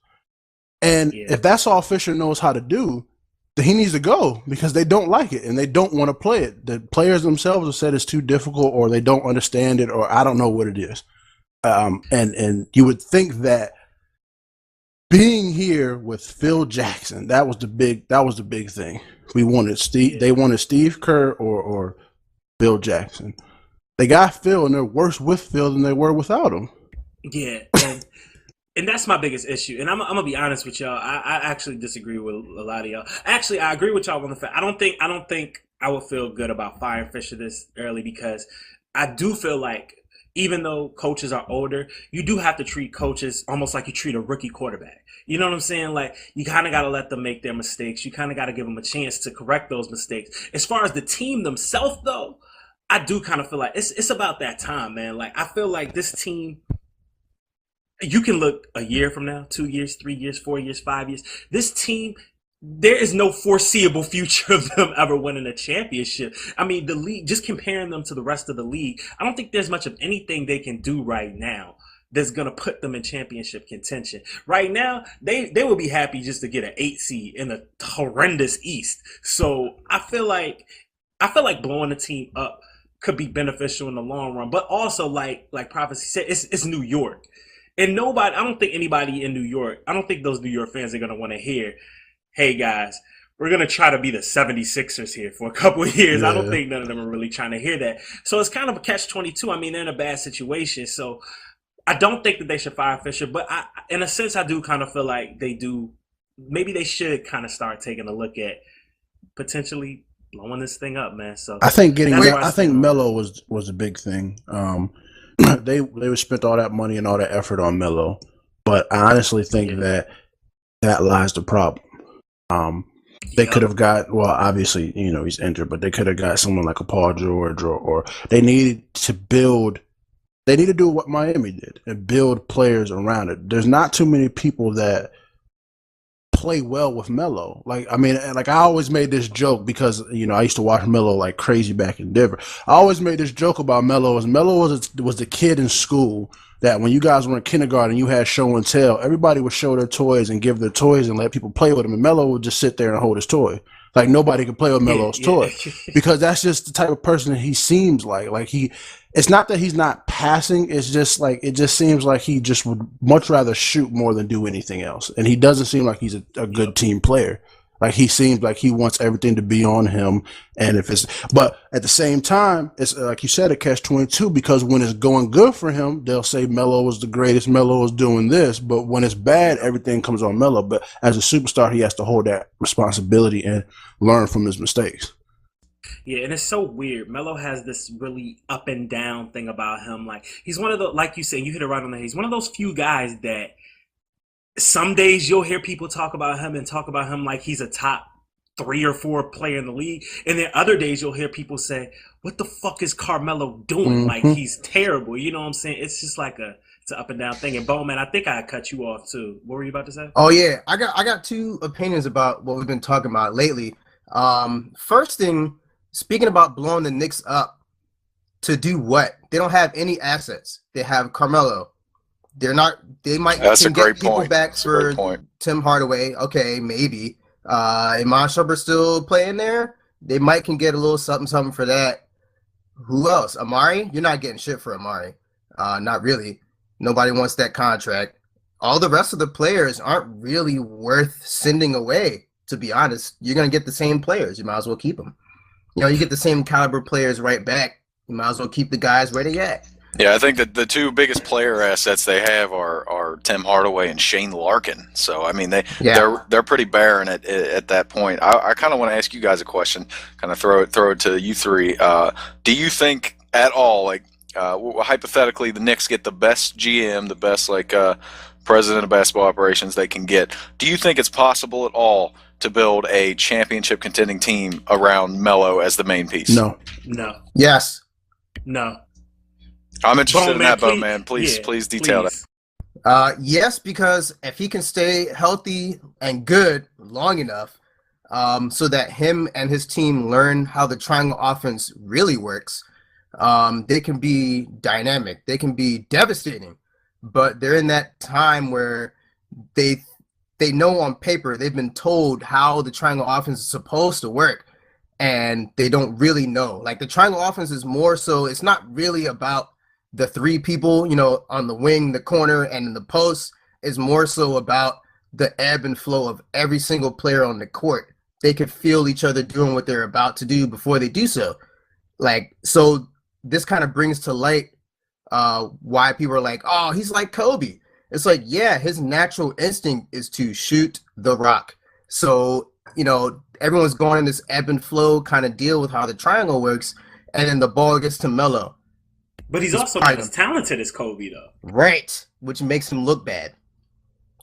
E: And if that's all Fisher knows how to do, then he needs to go because they don't like it and they don't want to play it. The players themselves have said it's too difficult or they don't understand it or I don't know what it is. And you would think that being here with Phil Jackson, that was the big thing. They wanted Steve Kerr or Phil Jackson. They got Phil and they're worse with Phil than they were without him.
C: Yeah, and that's my biggest issue. And I'm gonna be honest with y'all. I actually disagree with a lot of y'all. Actually, I agree with y'all on the fact I don't think I would feel good about firing Fisher this early because I do feel like even though coaches are older, you do have to treat coaches almost like you treat a rookie quarterback. You know what I'm saying? Like, you kind of got to let them make their mistakes. You kind of got to give them a chance to correct those mistakes. As far as the team themselves, though, I do kind of feel like it's about that time, man. Like, I feel like this team, you can look a year from now, 2 years, 3 years, 4 years, 5 years. This team, there is no foreseeable future of them ever winning a championship. I mean, the league, just comparing them to the rest of the league, I don't think there's much of anything they can do right now that's going to put them in championship contention. Right now, they would be happy just to get an 8 seed in a horrendous East. So I feel like blowing the team up could be beneficial in the long run. But also, like Prophecy said, it's New York. And nobody, I don't think anybody in New York, I don't think those New York fans are going to want to hear, hey guys, we're going to try to be the 76ers here for a couple of years.
E: Yeah.
C: I don't think none of them are really trying to hear that. So it's kind of a catch-22. I mean, they're in a bad situation. So I don't think that they should fire Fisher, but in a sense, I do kind of feel like they do. Maybe they should kind of start taking a look at potentially blowing this thing up, man. So
E: I think Melo was a big thing. They spent all that money and all that effort on Melo, but I honestly think that lies the problem. They could have got, well, obviously, he's injured, but they could have got someone like a Paul George, or they needed to build. They need to do what Miami did and build players around it. There's not too many people that play well with Melo. I always made this joke because, I used to watch Melo like crazy back in Denver. I always made this joke about Melo. Melo was the kid in school that when you guys were in kindergarten, you had show and tell. Everybody would show their toys and give their toys and let people play with them. And Melo would just sit there and hold his toy. Like nobody could play with Melo's toy because that's just the type of person that he seems like. It's not that he's not passing. It's just it just seems like he just would much rather shoot more than do anything else. And he doesn't seem like he's a good team player. He seems like he wants everything to be on him. And but at the same time, it's like you said, a catch-22 because when it's going good for him, they'll say Melo was the greatest. Melo was doing this. But when it's bad, everything comes on Melo. But as a superstar, he has to hold that responsibility and learn from his mistakes.
C: Yeah, and it's so weird. Melo has this really up and down thing about him. He's one of the, like you said, you hit it right on the head. He's one of those few guys that some days you'll hear people talk about him like he's a top 3 or 4 player in the league. And then other days you'll hear people say, what the fuck is Carmelo doing?
E: Mm-hmm.
C: He's terrible. You know what I'm saying? It's just it's an up and down thing. And Bowman, I think I cut you off too. What were you about to say?
F: Oh yeah, I got 2 opinions about what we've been talking about lately. First thing, speaking about blowing the Knicks up, to do what? They don't have any assets. They have Carmelo. They might get people back for Tim Hardaway. Okay, maybe. Iman Shumpert still playing there. They can get a little something for that. Who else? Amari? You're not getting shit for Amari. Not really. Nobody wants that contract. All the rest of the players aren't really worth sending away, to be honest. You're going to get the same players. You might as well keep them. You get the same caliber players right back. You might as well keep the guys where they at.
D: Yeah, I think that the 2 biggest player assets they have are Tim Hardaway and Shane Larkin. So I mean they're pretty barren at that point. I kind of want to ask you guys a question. Kind of throw it to you 3. Do you think at all hypothetically the Knicks get the best GM, the best president of basketball operations they can get? Do you think it's possible at all to build a championship contending team around Melo as the main piece?
E: No.
F: Yes.
C: No.
D: I'm interested in that,
C: Bowman.
D: Please detail that.
F: Yes, because if he can stay healthy and good long enough, so that him and his team learn how the triangle offense really works, they can be dynamic. They can be devastating. But they're in that time where they know on paper, they've been told how the triangle offense is supposed to work, and they don't really know. The triangle offense is more so, it's not really about the 3 people, on the wing, the corner, and in the post. Is more so about the ebb and flow of every single player on the court. They could feel each other doing what they're about to do before they do so. So this kind of brings to light why people are like, oh, he's like Kobe. It's yeah, his natural instinct is to shoot the rock. So, everyone's going in this ebb and flow kind of deal with how the triangle works, and then the ball gets to Melo.
C: But he's also not as talented as Kobe, though.
F: Right, which makes him look bad.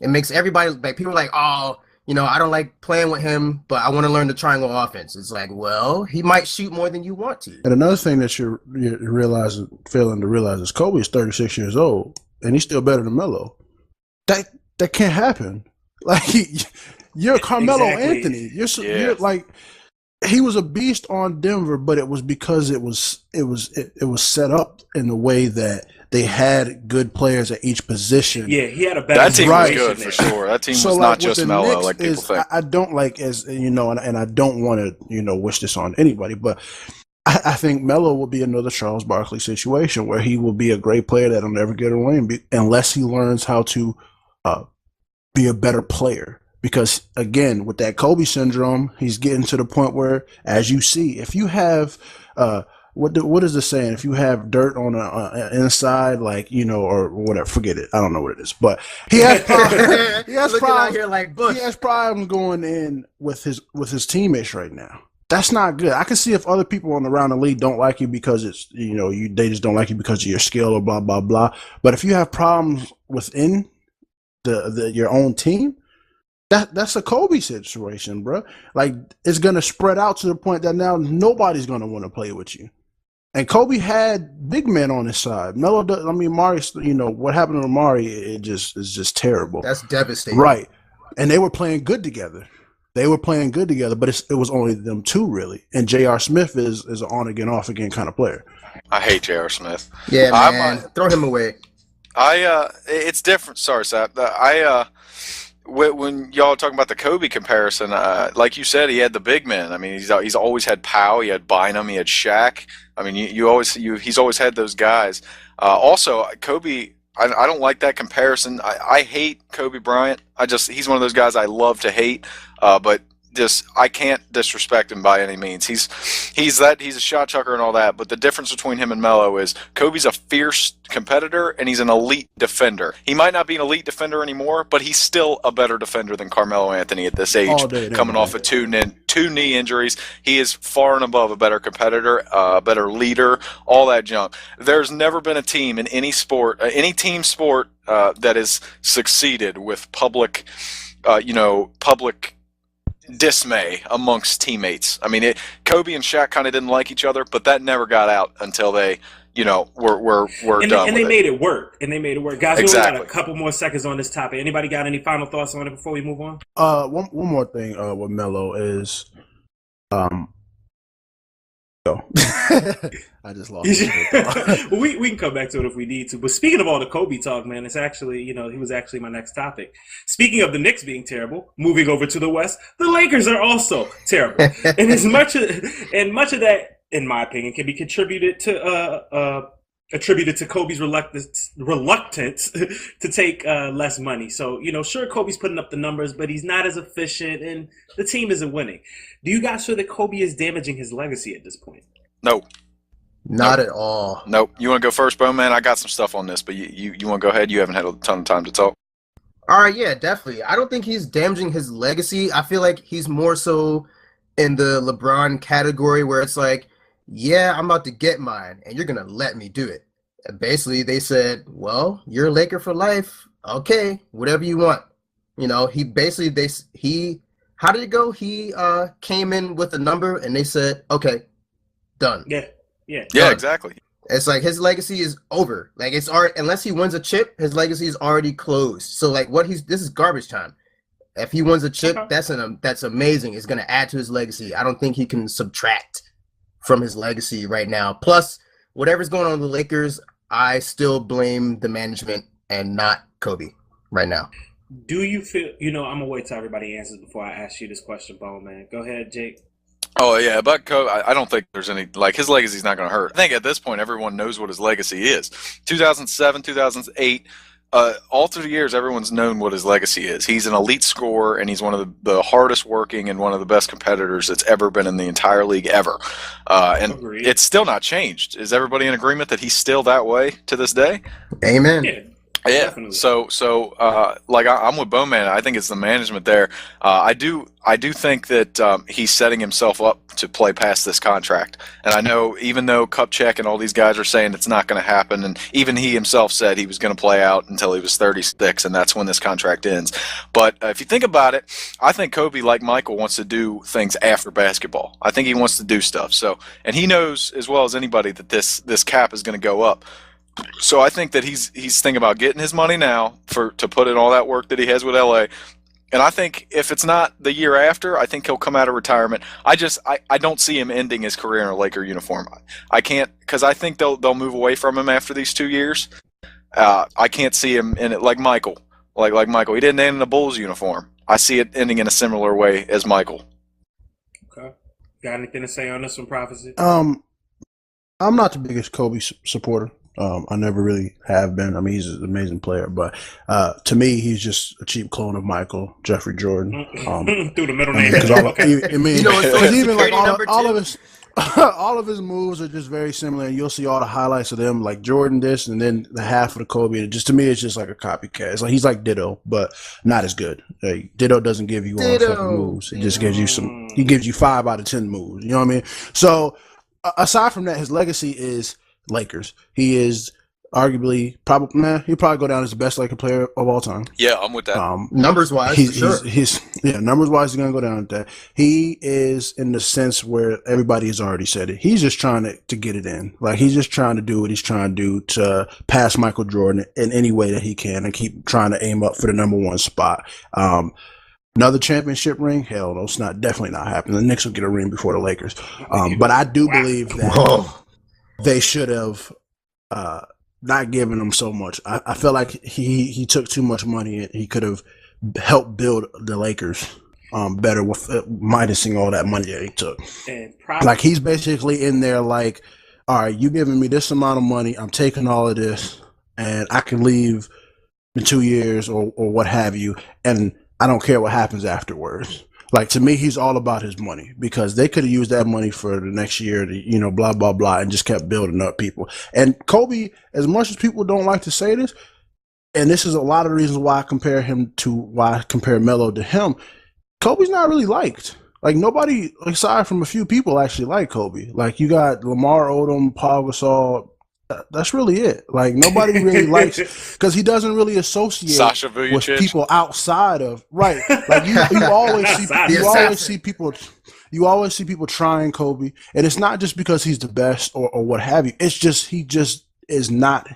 F: It makes everybody, people are like, oh, I don't like playing with him, but I want to learn the triangle offense. It's well, he might shoot more than you want to.
E: And another thing that you're failing to realize is Kobe is 36 years old, and he's still better than Melo. That can't happen. You're Carmelo Anthony. You're he was a beast on Denver, but it was because it was set up in the way that they had good players at each position.
C: Yeah, he had a better.
D: That team was good for sure. That team was not just Melo like people think.
E: I don't and I don't want to wish this on anybody, but I think Melo will be another Charles Barkley situation where he will be a great player that'll never get a ring unless he learns how to be a better player. Because again, with that Kobe syndrome, he's getting to the point where, as you see, if you have what is the saying? If you have dirt on a inside, like, you know, or whatever, forget it. I don't know what it is, but he has problems. He has problems going in with his teammates right now. That's not good. I can see if other people around the league don't like you because it's, you know, they just don't like you because of your skill or blah blah blah. But if you have problems within your own team, that's a Kobe situation, bro. Like, it's gonna spread out to the point that now nobody's gonna want to play with you. And Kobe had big men on his side. Mari, you know what happened to Mari? It is just terrible.
F: That's devastating,
E: right? And they were playing good together. But it was only them two, really. And J.R. Smith is an on again, off again kind of player.
D: I hate J.R. Smith.
F: Yeah, man. Throw him away.
D: It's different. Sorry, Sapp. When y'all talking about the Kobe comparison, like you said, he had the big men. I mean, he's always had Powell, he had Bynum, he had Shaq. I mean, he's always had those guys. Also, Kobe, I don't like that comparison. I hate Kobe Bryant. He's one of those guys I love to hate, but I can't disrespect him by any means. He's a shot chucker and all that, but the difference between him and Melo is Kobe's a fierce competitor and he's an elite defender. He might not be an elite defender anymore, but he's still a better defender than Carmelo Anthony at this age, coming off of two knee injuries. He is far and above a better competitor, a better leader, all that junk. There's never been a team in any sport, any team sport that has succeeded with public dismay amongst teammates. I mean, Kobe and Shaq kind of didn't like each other, but that never got out until they, were done.
C: And they made it work. Guys,
D: exactly.
C: We only got a couple more seconds on this topic. Anybody got any final thoughts on it before we move on?
E: One more thing with Melo is, I just lost it.
C: Well, we can come back to it if we need to. But speaking of all the Kobe talk, man, it's actually, he was actually my next topic. Speaking of the Knicks being terrible, moving over to the West, the Lakers are also terrible. And much of that, in my opinion, can be attributed to Kobe's reluctance to take less money. So, sure, Kobe's putting up the numbers, but he's not as efficient and the team isn't winning. Do you guys feel that Kobe is damaging his legacy at this point?
D: No.
F: Not at all.
D: Nope. You want to go first, Boneman? I got some stuff on this, but you want to go ahead? You haven't had a ton of time to talk.
F: All right, yeah, definitely. I don't think he's damaging his legacy. I feel like he's more so in the LeBron category where it's like, yeah, I'm about to get mine, and you're going to let me do it. And basically, they said, well, you're a Laker for life. Okay, whatever you want. How did it go? He came in with a number, and they said, okay, done.
C: Yeah,
D: exactly.
F: It's like his legacy is over. Like, it's already, unless he wins a chip, his legacy is already closed. So like this is garbage time. If he wins a chip, that's amazing. It's gonna add to his legacy. I don't think he can subtract from his legacy right now. Plus, whatever's going on with the Lakers, I still blame the management and not Kobe right now.
C: Do you feel? I'm gonna wait till everybody answers before I ask you this question, Bowman. Go ahead, Jake.
D: Oh, yeah, but Kobe, I don't think there's any, his legacy's not going to hurt. I think at this point, everyone knows what his legacy is. 2007, 2008, all through the years, everyone's known what his legacy is. He's an elite scorer, and he's one of the hardest working and one of the best competitors that's ever been in the entire league ever. And
C: Agreed.
D: It's still not changed. Is everybody in agreement that he's still that way to this day?
F: Amen.
D: Yeah.
C: Definitely.
D: So I'm with Bowman. I think it's the management there. I do think that he's setting himself up to play past this contract. And I know, even though Kupchak and all these guys are saying it's not going to happen, and even he himself said he was going to play out until he was 36, and that's when this contract ends. But if you think about it, I think Kobe, like Michael, wants to do things after basketball. I think he wants to do stuff. So, and he knows as well as anybody that this cap is going to go up. So I think that he's thinking about getting his money now to put in all that work that he has with LA. And I think if it's not the year after, I think he'll come out of retirement. I don't see him ending his career in a Laker uniform. I can't, because I think they'll move away from him after these 2 years. I can't see him in it like Michael. Like Michael, he didn't end in a Bulls uniform. I see it ending in a similar way as Michael.
C: Okay. Got anything to say on this one, Prophecy?
E: I'm not the biggest Kobe supporter. I never really have been. I mean, he's an amazing player, but to me, he's just a cheap clone of Michael Jeffrey Jordan.
C: Through the middle name.
E: Even like all of his. All of his moves are just very similar, and you'll see all the highlights of them, like Jordan this, and then the half of the Kobe. And just to me, it's just like a copycat. It's like he's like Ditto, but not as good. Like, Ditto doesn't give you all fucking moves. It just gives you some. He gives you 5 out of 10 moves. You know what I mean? So aside from that, his legacy is Lakers. He is arguably he'll probably go down as the best Laker player of all time.
D: Yeah, I'm with that.
F: Numbers wise,
E: numbers wise, he's gonna go down with that. He is in the sense where everybody has already said it. He's just trying to get it in. Like, he's just trying to do what he's trying to do to pass Michael Jordan in any way that he can and keep trying to aim up for the number 1 spot. Another championship ring? Hell no, it's definitely not happening. The Knicks will get a ring before the Lakers. But I do believe that they should have not giving him so much. I feel like he took too much money, and he could have helped build the Lakers better with minusing all that money that he took. Like, he's basically in there like, all right, you giving me this amount of money, I'm taking all of this, and I can leave in 2 years or what have you, and I don't care what happens afterwards. Like, to me, he's all about his money, because they could have used that money for the next year to, blah, blah, blah, and just kept building up people. And Kobe, as much as people don't like to say this, and this is a lot of the reasons why I compare Melo to him, Kobe's not really liked. Like, nobody, aside from a few people, actually like Kobe. Like, you got Lamar Odom, Paul Gasol. That's really it. Like, nobody really likes, because he doesn't really associate with people outside of Like, you always see people trying Kobe, and it's not just because he's the best or what have you. It's just he just is not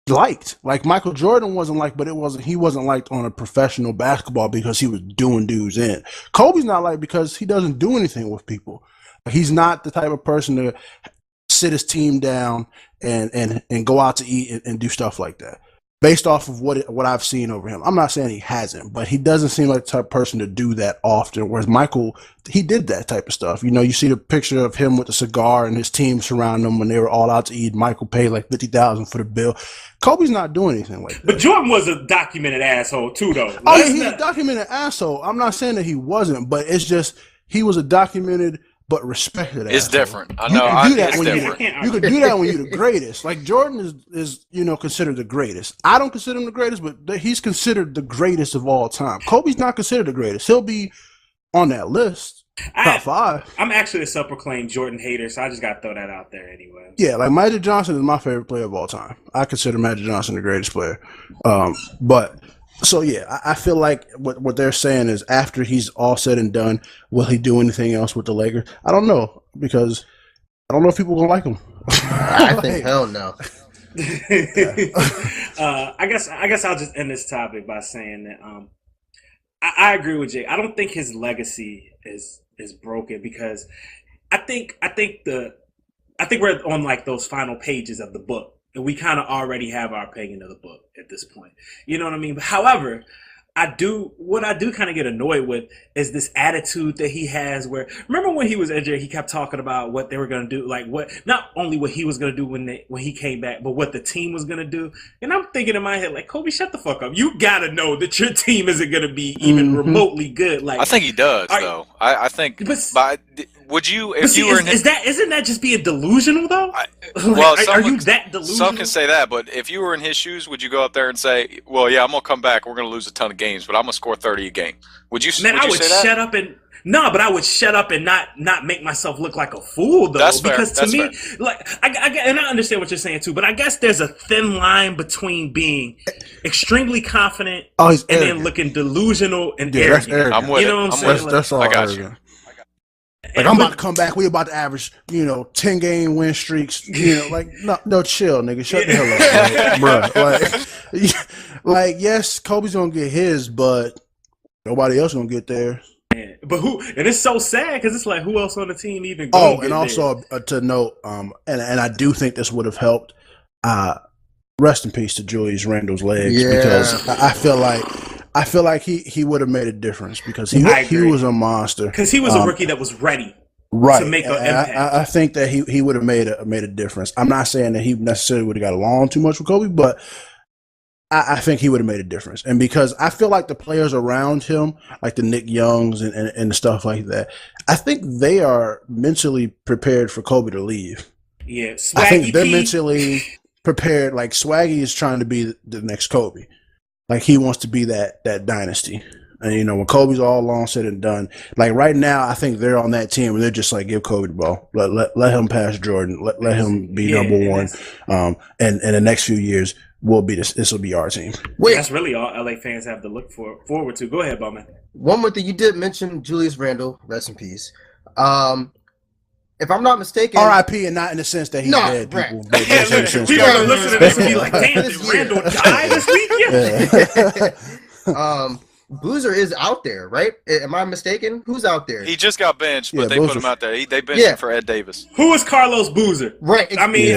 E: liked. Like, Michael Jordan wasn't liked, but he wasn't liked on a professional basketball because he was doing dudes in. Kobe's not liked because he doesn't do anything with people. He's not the type of person to sit his team down and go out to eat and do stuff like that. Based off of what I've seen over him. I'm not saying he hasn't, but he doesn't seem like the type of person to do that often. Whereas Michael, he did that type of stuff. You see the picture of him with the cigar and his team surrounding him when they were all out to eat. Michael paid like $50,000 for the bill. Kobe's not doing anything like that.
C: But Jordan was a documented asshole too, though.
E: Oh, yeah, he's a documented asshole. I'm not saying that he wasn't, but it's just he was a documented but respected.
D: It's
E: asshole.
D: Different. I know.
E: You can do that when you're the greatest. Like, Jordan is considered the greatest. I don't consider him the greatest, but he's considered the greatest of all time. Kobe's not considered the greatest. He'll be on that list. Top 5.
C: I'm actually a self-proclaimed Jordan hater, so I just got to throw that out there anyway.
E: Yeah, like, Magic Johnson is my favorite player of all time. I consider Magic Johnson the greatest player. So, yeah, I feel like what they're saying is, after he's all said and done, will he do anything else with the Lakers? I don't know, because I don't know if people will like him.
F: I think hell no.
C: I guess I'll just end this topic by saying that I agree with Jay. I don't think his legacy is broken, because I think we're on like those final pages of the book. And we kind of already have our opinion of the book at this point. You know what I mean? But however, what I do kind of get annoyed with is this attitude that he has where, remember when he was injured, he kept talking about what they were going to do, like not only what he was going to do when he came back, but what the team was going to do. And I'm thinking in my head, like, Kobe, shut the fuck up. You got to know that your team isn't going to be even remotely good. Like,
D: I think he does, though. I think, would you, if you were in his...
C: Isn't that just being delusional, though? Are you that delusional?
D: Some can say that, but if you were in his shoes, would you go up there and say, well, yeah, I'm going to come back, we're going to lose a ton of games, but I'm going to score 30 a game? Would you say that?
C: I would shut up and... No, but I would shut up and not make myself look like a fool, though.
D: That's fair.
C: Because to me,
D: fair.
C: like, and I understand what you're saying, too, but I guess there's a thin line between being extremely confident and then looking delusional and arrogant.
D: I'm with
C: you know what I'm saying?
E: That's all
D: I got
E: arrogant.
D: you.
E: Like, I'm about to come back. We about to average, 10-game win streaks. Like, no, chill, nigga. Shut the hell up, bro. Like, yes, Kobe's gonna get his, but nobody else gonna get theirs.
C: But who? And it's so sad because it's like, who else on the team even?
E: And also to note, and I do think this would have helped. Rest in peace to Julius Randle's legs, because I feel like he would have made a difference, because he was a monster.
C: Because he was a rookie that was ready.
E: right
C: to make an impact.
E: I think that he would have made a difference. I'm not saying that he necessarily would have got along too much with Kobe, but I think he would have made a difference. And because I feel like the players around him, like the Nick Youngs and stuff like that, I think they are mentally prepared for Kobe to leave.
C: Yeah, Swaggy
E: I think they're
C: P.
E: mentally prepared. Like Swaggy is trying to be the next Kobe. Like he wants to be that dynasty. And you know, when Kobe's all long said and done, like right now, I think they're on that team where they're just like, give Kobe the ball, let him pass Jordan, let him be number one. And in the next few years, this will be our team.
F: Wait,
C: that's really all LA fans have to look forward to. Go ahead, Bowman.
F: One more thing, you did mention Julius Randle, rest in peace. If I'm not mistaken,
E: R.I.P. and not in the sense that he's dead.
F: Right.
E: People, but just in the sense
C: People
E: that-
C: are listening to this and be like, damn, did Randall die this week? Yeah.
F: Boozer is out there, right? Am I mistaken? Who's out there?
D: He just got benched, but they put him out there. They benched him for Ed Davis.
C: Who is Carlos Boozer?
F: Right.
C: I mean,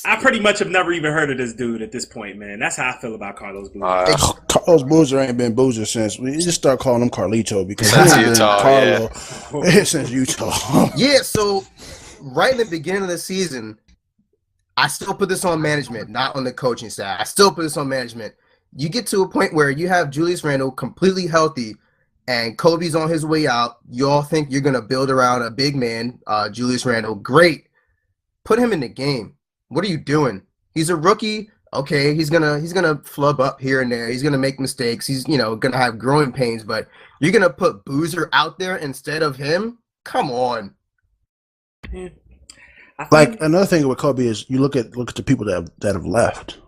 C: I pretty much have never even heard of this dude at this point, man. That's how I feel about Carlos Boozer.
E: Carlos Boozer ain't been Boozer since we just start calling him Carlito because
D: Since
E: he's
D: Utah,
E: Carlo since Utah.
F: Yeah, so right in the beginning of the season, I still put this on management, not on the coaching staff. I still put this on management. You get to a point where you have Julius Randle completely healthy and Kobe's on his way out. You all think you're going to build around a big man, Julius Randle. Great. Put him in the game. What are you doing? He's a rookie. Okay, he's gonna flub up here and there. He's gonna make mistakes. He's gonna have growing pains. But you're gonna put Boozer out there instead of him? Come on.
C: Yeah.
E: Like another thing with Kobe is you look at the people that have left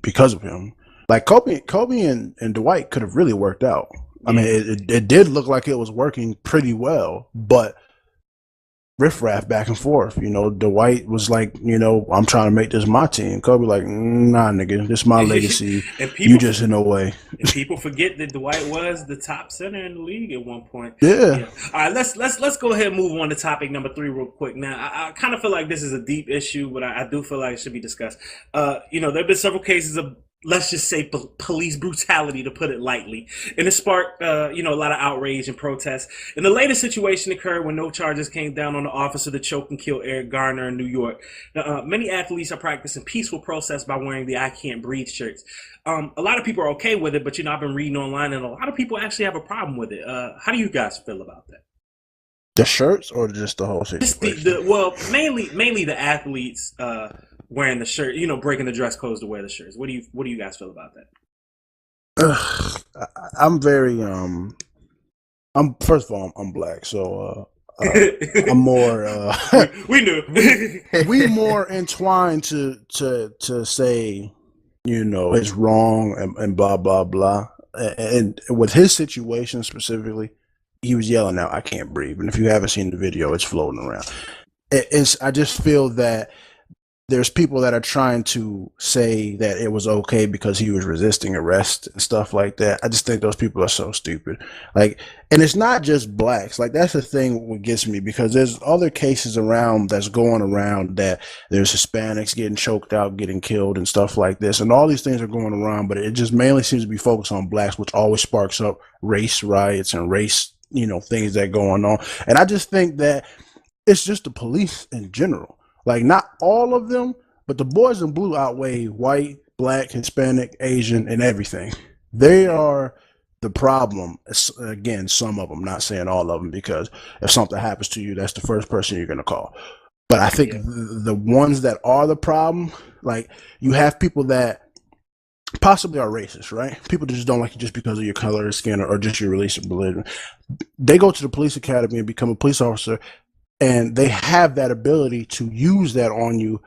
E: because of him. Like Kobe and Dwight could have really worked out. I mean, it did look like it was working pretty well, but riffraff back and forth. Dwight was like, I'm trying to make this my team. Kobe like, nah, nigga, this is my legacy. You just in no way.
C: And people forget that Dwight was the top center in the league at one point.
E: Yeah.
C: All right, let's go ahead and move on to topic number 3 real quick. Now, I kind of feel like this is a deep issue, but I do feel like it should be discussed. There have been several cases of, let's just say, police brutality, to put it lightly. And it sparked, a lot of outrage and protests. And the latest situation occurred when no charges came down on the officer that choked and killed Eric Garner in New York. Now, many athletes are practicing peaceful protests by wearing the I Can't Breathe shirts. A lot of people are okay with it, but, I've been reading online, and a lot of people actually have a problem with it. How do you guys feel about that?
E: The shirts or just the whole situation?
C: Mainly the athletes, wearing the shirt, breaking the dress codes to wear the shirts. What do you guys feel about that?
E: I'm very first of all, I'm black, so I'm more
C: we knew.
E: we more inclined to say, it's wrong and blah blah blah. And with his situation specifically, he was yelling out, "I can't breathe." And if you haven't seen the video, it's floating around. I just feel that there's people that are trying to say that it was okay because he was resisting arrest and stuff like that. I just think those people are so stupid. Like, and it's not just blacks. Like, that's the thing what gets me, because there's other cases around that's going around that there's Hispanics getting choked out, getting killed and stuff like this. And all these things are going around, but it just mainly seems to be focused on blacks, which always sparks up race riots and race, things that go on. And I just think that it's just the police in general. Like, not all of them, but the boys in blue outweigh white, black, Hispanic, Asian, and everything. They are the problem. Again, some of them, not saying all of them, because if something happens to you, that's the first person you're going to call. But I think the ones that are the problem, like, you have people that possibly are racist, right? People that just don't like you just because of your color of skin or just your religion. They go to the police academy and become a police officer, and they have that ability to use that on you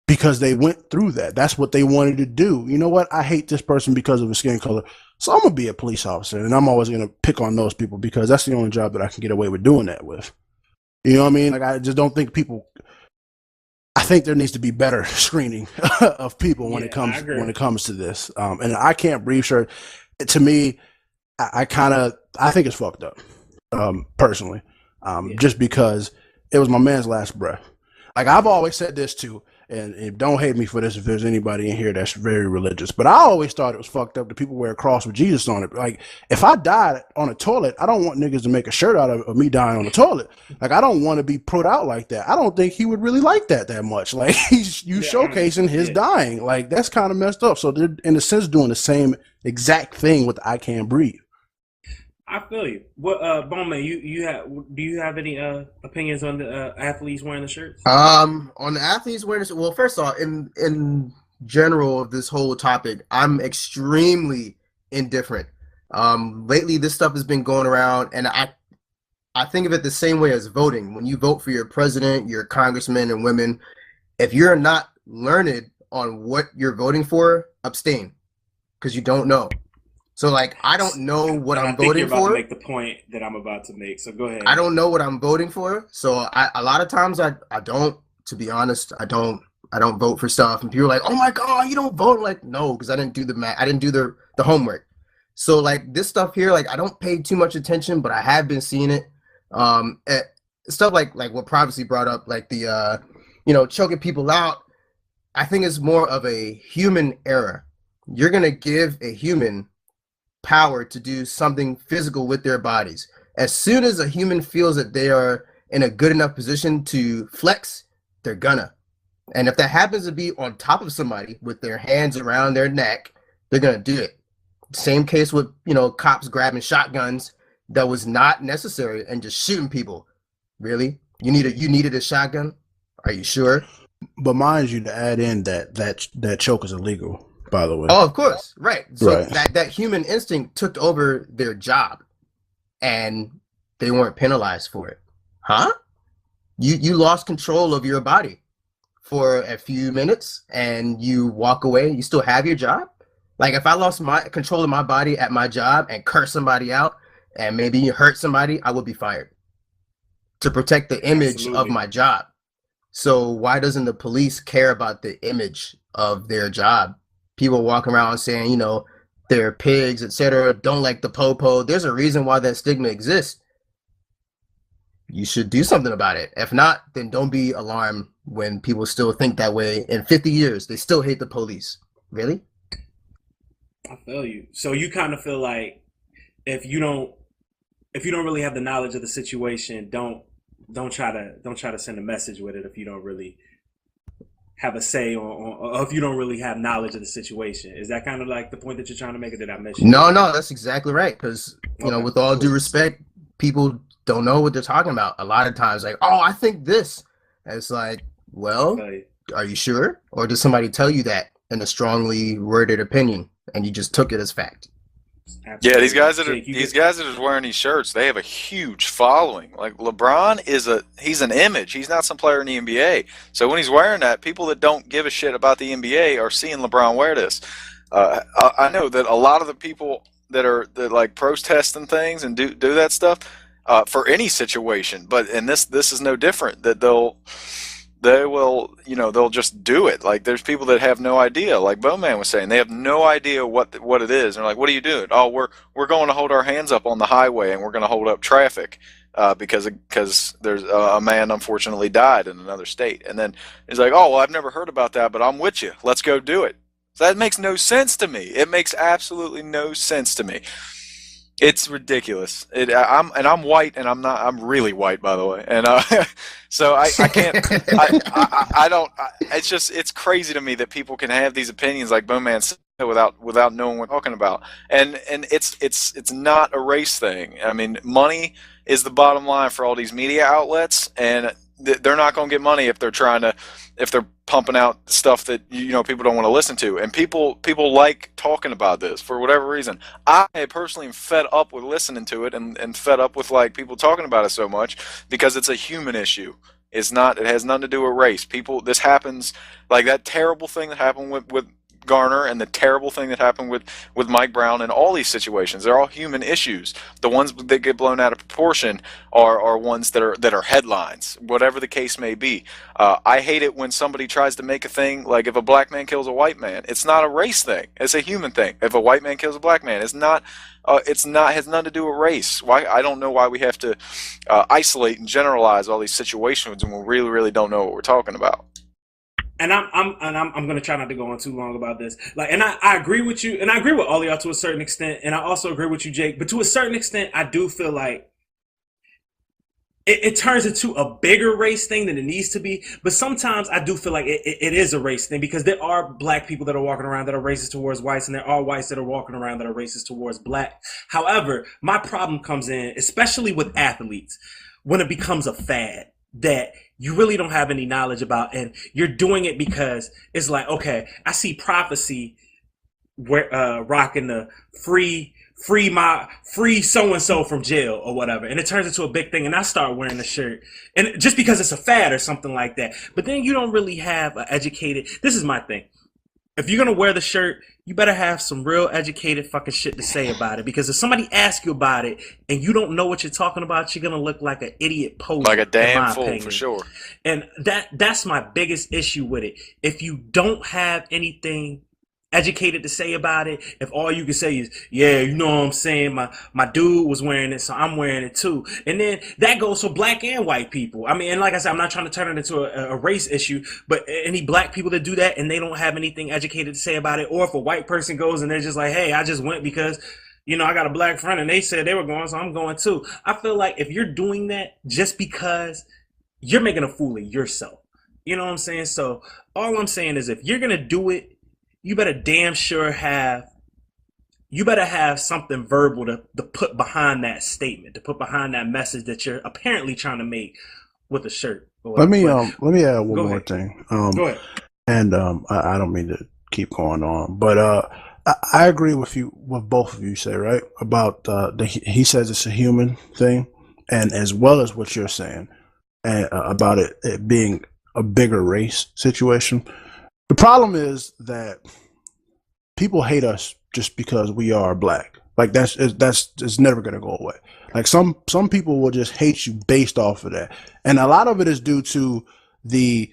E: because they went through that. That's what they wanted to do. You know what? I hate this person because of his skin color, so I'm going to be a police officer, and I'm always going to pick on those people because that's the only job that I can get away with doing that with. You know what I mean? Like, I just don't think I think there needs to be better screening of people when it comes to this. And I Can't Breathe shirt, to me, I think it's fucked up, personally, just because it was my man's last breath. Like, I've always said this too. and don't hate me for this if there's anybody in here that's very religious, but I always thought it was fucked up that people wear a cross with Jesus on it. Like, if I died on a toilet, I don't want niggas to make a shirt out of me dying on the toilet. Like, I don't want to be put out like that. I don't think he would really like that much. Like, showcasing his dying. Like, that's kind of messed up. So they're, in a sense, doing the same exact thing with I Can't Breathe.
C: I feel you. What, Bowman? Do you have any opinions on the athletes wearing the shirts?
F: On the athletes wearing the, well, first off, in general of this whole topic, I'm extremely indifferent. Lately, this stuff has been going around, and I think of it the same way as voting. When you vote for your president, your congressmen and women, if you're not learned on what you're voting for, abstain, because you don't know. So, like, I don't know what I'm voting for.
C: You're about to make the point that I'm about to make, so go ahead.
F: I don't know what I'm voting for, so a lot of times I don't. To be honest, I don't vote for stuff, and people are like, "Oh my God, you don't vote?" Like, no, because I didn't do the math. I didn't do the homework. So, like, this stuff here, like, I don't pay too much attention, but I have been seeing it. Stuff like what Privacy brought up, like the choking people out. I think it's more of a human error. You're gonna give a human power to do something physical with their bodies. As soon as a human feels that they are in a good enough position to flex, they're gonna. And if that happens to be on top of somebody with their hands around their neck, they're gonna do it. Same case with cops grabbing shotguns that was not necessary and just shooting people. Really? You needed a shotgun? Are you sure?
E: But mind you, to add in that choke is illegal, by the way.
F: Oh, of course, right. So
E: right.
F: that human instinct took over their job, and they weren't penalized for it, huh? You lost control of your body for a few minutes, and you walk away. You still have your job. Like, if I lost my control of my body at my job and cursed somebody out, and maybe hurt somebody, I would be fired to protect the image of my job. So why doesn't the police care about the image of their job? People walking around saying, they're pigs, etc., don't like the po-po. There's a reason why that stigma exists. You should do something about it. If not, then don't be alarmed when people still think that way. In 50 years, they still hate the police. Really?
C: I feel you. So you kind of feel like if you don't really have the knowledge of the situation, don't try to send a message with it if you don't really have a say or if you don't really have knowledge of the situation. Is that kind of like the point that you're trying to make, or did I miss you?
F: No, that's exactly right. Because with all due respect, people don't know what they're talking about. A lot of times, like, oh, I think this. And it's like, well, are you sure? Or does somebody tell you that in a strongly worded opinion and you just took it as fact?
D: Absolutely. Yeah, these guys that are wearing these shirts, they have a huge following. Like, LeBron he's an image. He's not some player in the NBA. So when he's wearing that, people that don't give a shit about the NBA are seeing LeBron wear this. I know that a lot of the people that like protesting things and do that stuff for any situation, and this is no different. That they will, they'll just do it. Like, there's people that have no idea, like Bowman was saying, they have no idea what it is. And they're like, what are you doing? Oh, we're going to hold our hands up on the highway, and we're going to hold up traffic because there's a man unfortunately died in another state. And then he's like, oh, well, I've never heard about that, but I'm with you. Let's go do it. So that makes no sense to me. It makes absolutely no sense to me. It's ridiculous. I'm white, and I'm really white, by the way. And so I can't. I don't. It's crazy to me that people can have these opinions like Bowman said without knowing what we're talking about. And it's not a race thing. I mean, money is the bottom line for all these media outlets, and they're not going to get money if they're pumping out stuff that people don't want to listen to. And people like talking about this for whatever reason. I personally am fed up with listening to it and fed up with like people talking about it so much because it's a human issue. It has nothing to do with race. This happens, like that terrible thing that happened with Garner and the terrible thing that happened with Mike Brown and all these situations. They're all human issues. The ones that get blown out of proportion are ones that are headlines, whatever the case may be. I hate it when somebody tries to make a thing like if a black man kills a white man. It's not a race thing. It's a human thing. If a white man kills a black man, has nothing to do with race. Why? I don't know why we have to isolate and generalize all these situations when we really, really don't know what we're talking about.
C: and I'm gonna try not to go on too long about this. Like, and I agree with you, and I agree with all of y'all to a certain extent, and I also agree with you, Jake. But to a certain extent, I do feel like it turns into a bigger race thing than it needs to be. But sometimes I do feel like it is a race thing, because there are black people that are walking around that are racist towards whites, and there are whites that are walking around that are racist towards black. However, my problem comes in, especially with athletes, when it becomes a fad that you really don't have any knowledge about, and you're doing it because it's like, okay, I see Prophecy rocking the free so-and-so from jail or whatever, and it turns into a big thing, and I start wearing the shirt, and just because it's a fad or something like that. But then you don't really have an educated, this is my thing, if you're gonna wear the shirt, you better have some real educated fucking shit to say about it, because if somebody asks you about it and you don't know what you're talking about, you're gonna look like an idiot poser,
D: like a damn fool, for sure.
C: And that's my biggest issue with it. If you don't have anything educated to say about it, if all you can say is, yeah, you know what I'm saying, my dude was wearing it, so I'm wearing it too, and then that goes for black and white people. I mean, and like I said, I'm not trying to turn it into a race issue, but any black people that do that and they don't have anything educated to say about it, or if a white person goes and they're just like, hey, I just went because, you know, I got a black friend and they said they were going, so I'm going too. I feel like if you're doing that just because, you're making a fool of yourself. You know what I'm saying? So all I'm saying is, if you're gonna do it, you better damn sure have something verbal to put behind that statement, to put behind that message that you're apparently trying to make with a shirt.
E: Let me add one more thing.
C: Go ahead.
E: And I don't mean to keep going on, but I agree with both of you say, right, about he says it's a human thing, and as well as what you're saying, and about it being a bigger race situation. The problem is that people hate us just because we are black. Like that's never gonna go away. Like some people will just hate you based off of that, and a lot of it is due to the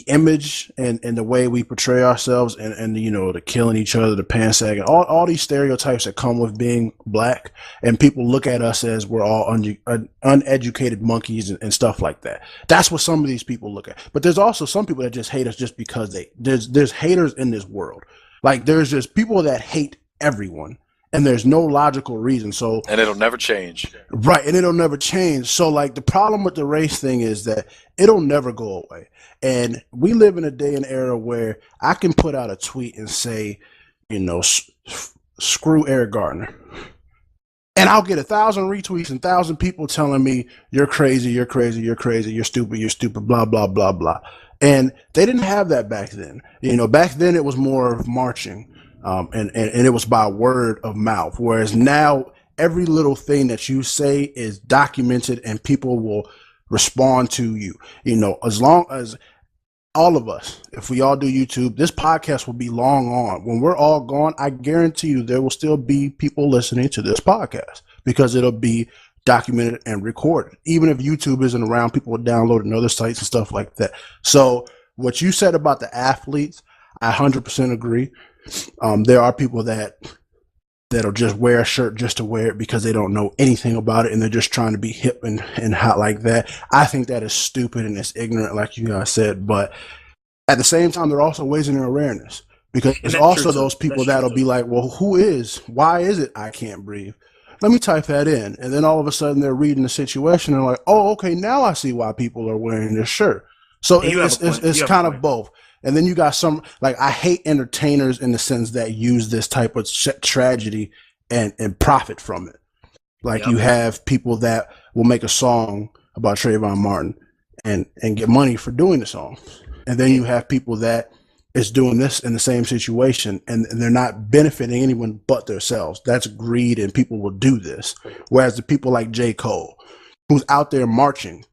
E: image and the way we portray ourselves, and you know, the killing each other, the pants sagging, all these stereotypes that come with being black, and people look at us as we're all uneducated monkeys and stuff like that. That's what some of these people look at. But there's also some people that just hate us just because there's haters in this world. Like there's just people that hate everyone, and there's no logical reason. So, and
D: it'll never change.
E: Right, and it'll never change. So like the problem with the race thing is that it'll never go away. And we live in a day and era where I can put out a tweet and say, you know, screw Eric Gardner, and I'll get 1,000 retweets and 1,000 people telling me you're crazy, you're crazy, you're crazy, you're stupid, blah, blah, blah, blah. And they didn't have that back then. You know, back then it was more of marching, and it was by word of mouth. Whereas now every little thing that you say is documented and people will respond to you. You know, as long as all of us, if we all do YouTube, this podcast will be long on. When we're all gone, I guarantee you there will still be people listening to this podcast because it'll be documented and recorded. Even if YouTube isn't around, people will download it on other sites and stuff like that. So what you said about the athletes, I 100% agree. There are people that'll just wear a shirt just to wear it because they don't know anything about it, and they're just trying to be hip and hot like that. I think that is stupid and it's ignorant, like you guys said. But at the same time, they're also raising their awareness, because there's also those people that'll be like, well, why is it I can't breathe? Let me type that in. And then all of a sudden they're reading the situation and like, oh, okay, now I see why people are wearing this shirt. So it's kind of both. And then you got some, like, I hate entertainers in the sense that use this type of tragedy and profit from it. Like you have people that will make a song about Trayvon Martin and get money for doing the song. And then you have people that is doing this in the same situation, and they're not benefiting anyone but themselves. That's greed, and people will do this. Whereas the people like J. Cole, who's out there marching,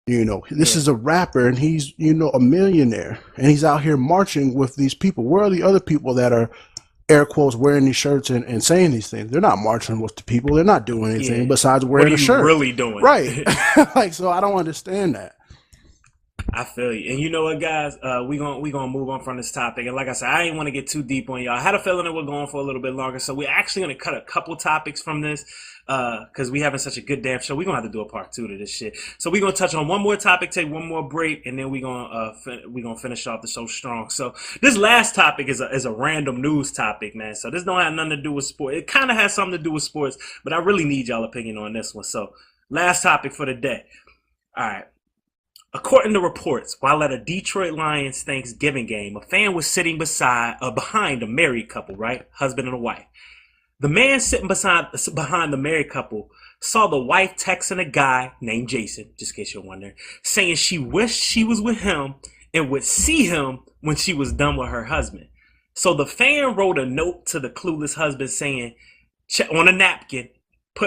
E: you know, this is a rapper and he's, you know, a millionaire, and he's out here marching with these people. Where are the other people that are, air quotes, wearing these shirts and saying these things? They're not marching with the people. They're not doing anything besides wearing a shirt.
C: What are you really doing?
E: Right. Like, so I don't understand that.
C: I feel you. And you know what, guys? We gonna move on from this topic. And like I said, I didn't want to get too deep on y'all. I had a feeling that we're going for a little bit longer. So we're actually going to cut a couple topics from this because we having such a good damn show. We're going to have to do a part 2 to this shit. So we're going to touch on one more topic, take one more break, and then we're going to finish off the show strong. So this last topic is a random news topic, man. So this don't have nothing to do with sports. It kind of has something to do with sports, but I really need y'all opinion on this one. So last topic for the day. All right. According to reports, while at a Detroit Lions Thanksgiving game, a fan was sitting behind a married couple, right? Husband and a wife. The man sitting behind the married couple saw the wife texting a guy named Jason, just in case you're wondering, saying she wished she was with him and would see him when she was done with her husband. So the fan wrote a note to the clueless husband saying, on a napkin,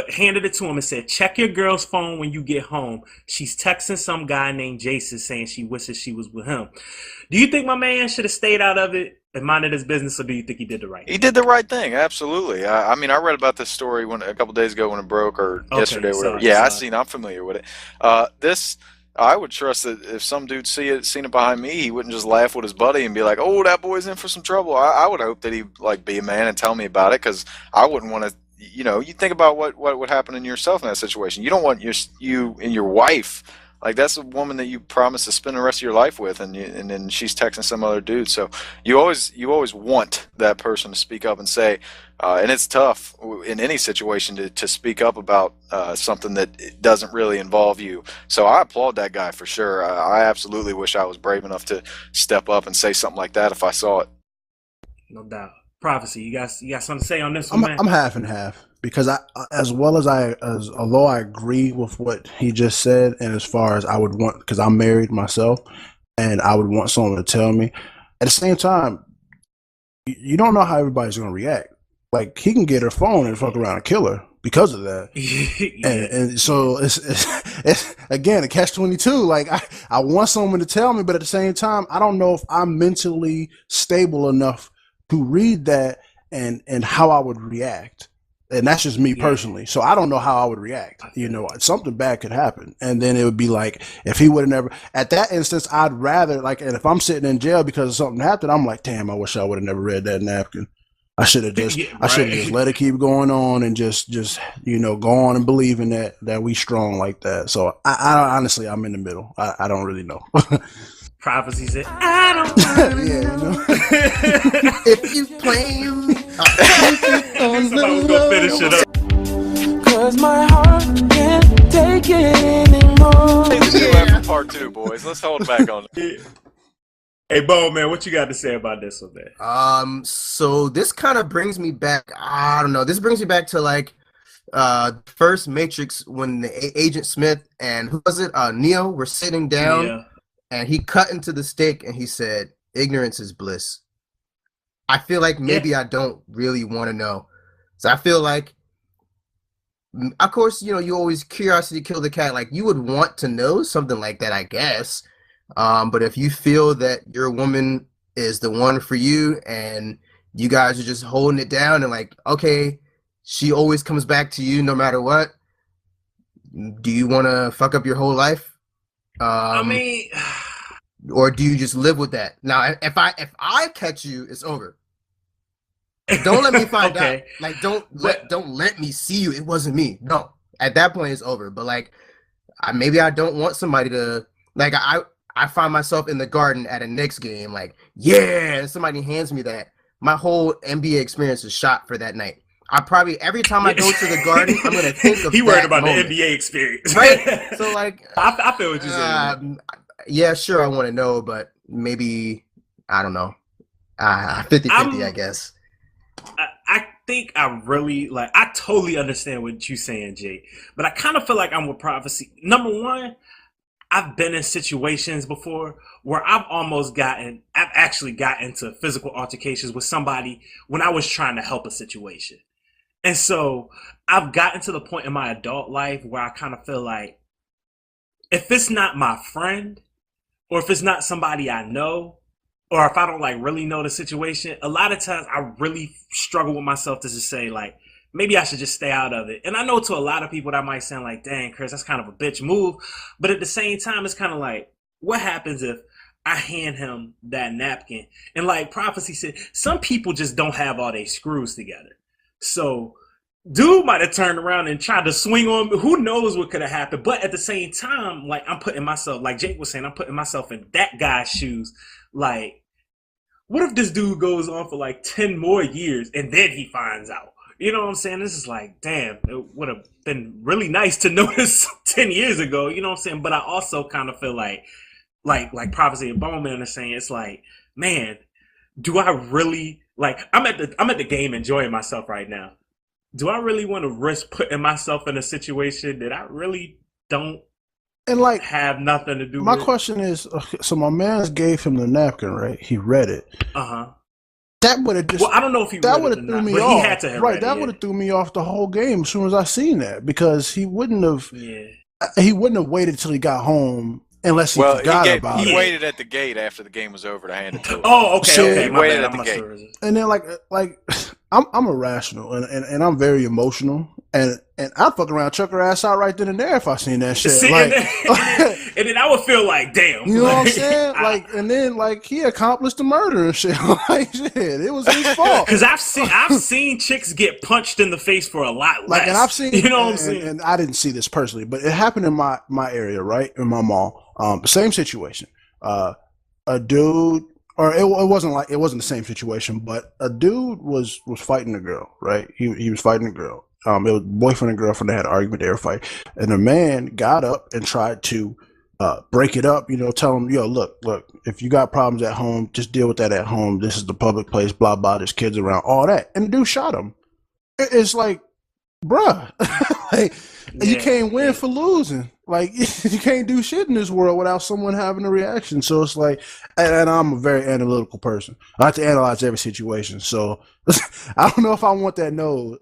C: handed it to him and said, check your girl's phone when you get home. She's texting some guy named Jason saying she wishes she was with him. Do you think my man should have stayed out of it and minded his business, or do you think he did the right thing?
D: He did the right thing, absolutely. I mean, I read about this story a couple days ago when it broke, or yesterday or whatever. I'm familiar with it. I would trust that if some dude seen it behind me, he wouldn't just laugh with his buddy and be like, oh, that boy's in for some trouble. I would hope that he'd be a man and tell me about it, because I wouldn't want to. You think about what would happen in yourself in that situation. You don't want you and your wife, that's a woman that you promised to spend the rest of your life with, and then she's texting some other dude. So you always want that person to speak up and say, and it's tough in any situation to speak up about something that doesn't really involve you. So I applaud that guy for sure. I absolutely wish I was brave enough to step up and say something like that if I saw it.
C: No doubt. Prophecy, you got something to say on this one, man?
E: I'm half and half, because although I agree with what he just said, and as far as I would want, because I'm married myself, and I would want someone to tell me. At the same time, you don't know how everybody's going to react. Like, he can get her phone and fuck around and kill her because of that. and so it's again a catch-22. Like, I want someone to tell me, but at the same time, I don't know if I'm mentally stable enough to read that and how I would react. And that's just me personally. So I don't know how I would react. Something bad could happen. And then it would be like, if he would have never, at that instance, I'd rather, and if I'm sitting in jail because something happened, I'm like, damn, I wish I would have never read that napkin. I should have just, let it keep going on and just go on and believing that we strong like that. So I honestly, I'm in the middle. I don't really know.
C: Prophecy said, I don't know.
F: If you play me,
C: somebody's gonna finish it up.
M: Cause my heart can't take it anymore.
D: Let's do that for part 2, boys. Let's hold back on it.
C: Hey, Bo, man, what you got to say about this one, man?
F: So this kind of brings me back. I don't know. This brings me back to first Matrix, when the Agent Smith and who was it? Neo were sitting down. Yeah. And he cut into the steak and he said, ignorance is bliss. I feel like maybe I don't really want to know. So I feel like, of course, you always curiosity killed the cat. Like, you would want to know something like that, I guess. But if you feel that your woman is the one for you and you guys are just holding it down and like, okay, she always comes back to you no matter what, do you want to fuck up your whole life? Or do you just live with that? Now, if I catch you, it's over. Don't let me find out. Like, don't let me see you. It wasn't me. No, at that point, it's over. But maybe I don't want somebody to I find myself in the garden at a Knicks game, and somebody hands me that. My whole NBA experience is shot for that night. I probably, every time I go to the garden, I'm going to think of
C: he worried about
F: moment.
C: The NBA experience.
F: Right? So,
C: I feel what you're saying.
F: Yeah, sure, I want to know, but maybe, I don't know. 50-50, I guess.
C: I think I really, I totally understand what you're saying, Jay. But I kind of feel like I'm with Prophecy. Number one, I've been in situations before where I've actually got into physical altercations with somebody when I was trying to help a situation. And so I've gotten to the point in my adult life where I kind of feel like if it's not my friend, or if it's not somebody I know, or if I don't really know the situation, a lot of times I really struggle with myself to just say maybe I should just stay out of it. And I know to a lot of people that might sound like, dang, Chris, that's kind of a bitch move. But at the same time, it's kind of what happens if I hand him that napkin? And like Prophecy said, some people just don't have all their screws together. So dude might have turned around and tried to swing on me. Who knows what could have happened? But at the same time, like I'm putting myself, like Jake was saying, I'm putting myself in that guy's shoes. Like, what if this dude goes on for like 10 more years and then he finds out? You know what I'm saying? This is like, damn, it would have been really nice to know this 10 years ago. You know what I'm saying? But I also kind of feel like Prophecy and Bowman are saying, it's like, man, do I really, like, I'm at the game enjoying myself right now. Do I really want to risk putting myself in a situation that I really don't have nothing to do with?
E: My question is, so my man gave him the napkin, right? He read it. That would have just.
C: Well, I don't know if he
E: that
C: would have
E: threw me
C: but
E: off.
C: He had to have
E: right,
C: read
E: that
C: it,
E: would have threw me off the whole game as soon as I seen that, because he wouldn't have.
C: Yeah.
E: He wouldn't have waited till he got home unless he forgot about it.
D: He waited at the gate after the game was over to hand it to him.
C: Oh, okay.
D: He waited at the gate.
E: And then like I'm irrational and I'm very emotional and I'd fuck around, chuck her ass out right then and there if I seen that shit.
C: And then I would feel like, damn.
E: You know what I'm saying? And then he accomplished the murder and shit. Like shit, it was his fault.
C: Because I've seen chicks get punched in the face for a lot less.
E: And I've seen,
C: you know what I'm saying?
E: And I didn't see this personally, but it happened in my area, right, in my mall. The same situation. A dude. Or it wasn't the same situation, but a dude was fighting a girl, right? He was fighting a girl. It was boyfriend and girlfriend. They had an argument. They were fighting, and the man got up and tried to break it up. You know, tell him, yo, look, if you got problems at home, just deal with that at home. This is the public place. Blah blah. There's kids around. All that, and the dude shot him. It's like, bruh, you can't win for losing. Like, you can't do shit in this world without someone having a reaction. So it's like, and I'm a very analytical person. I like to analyze every situation. So I don't know if I want that note.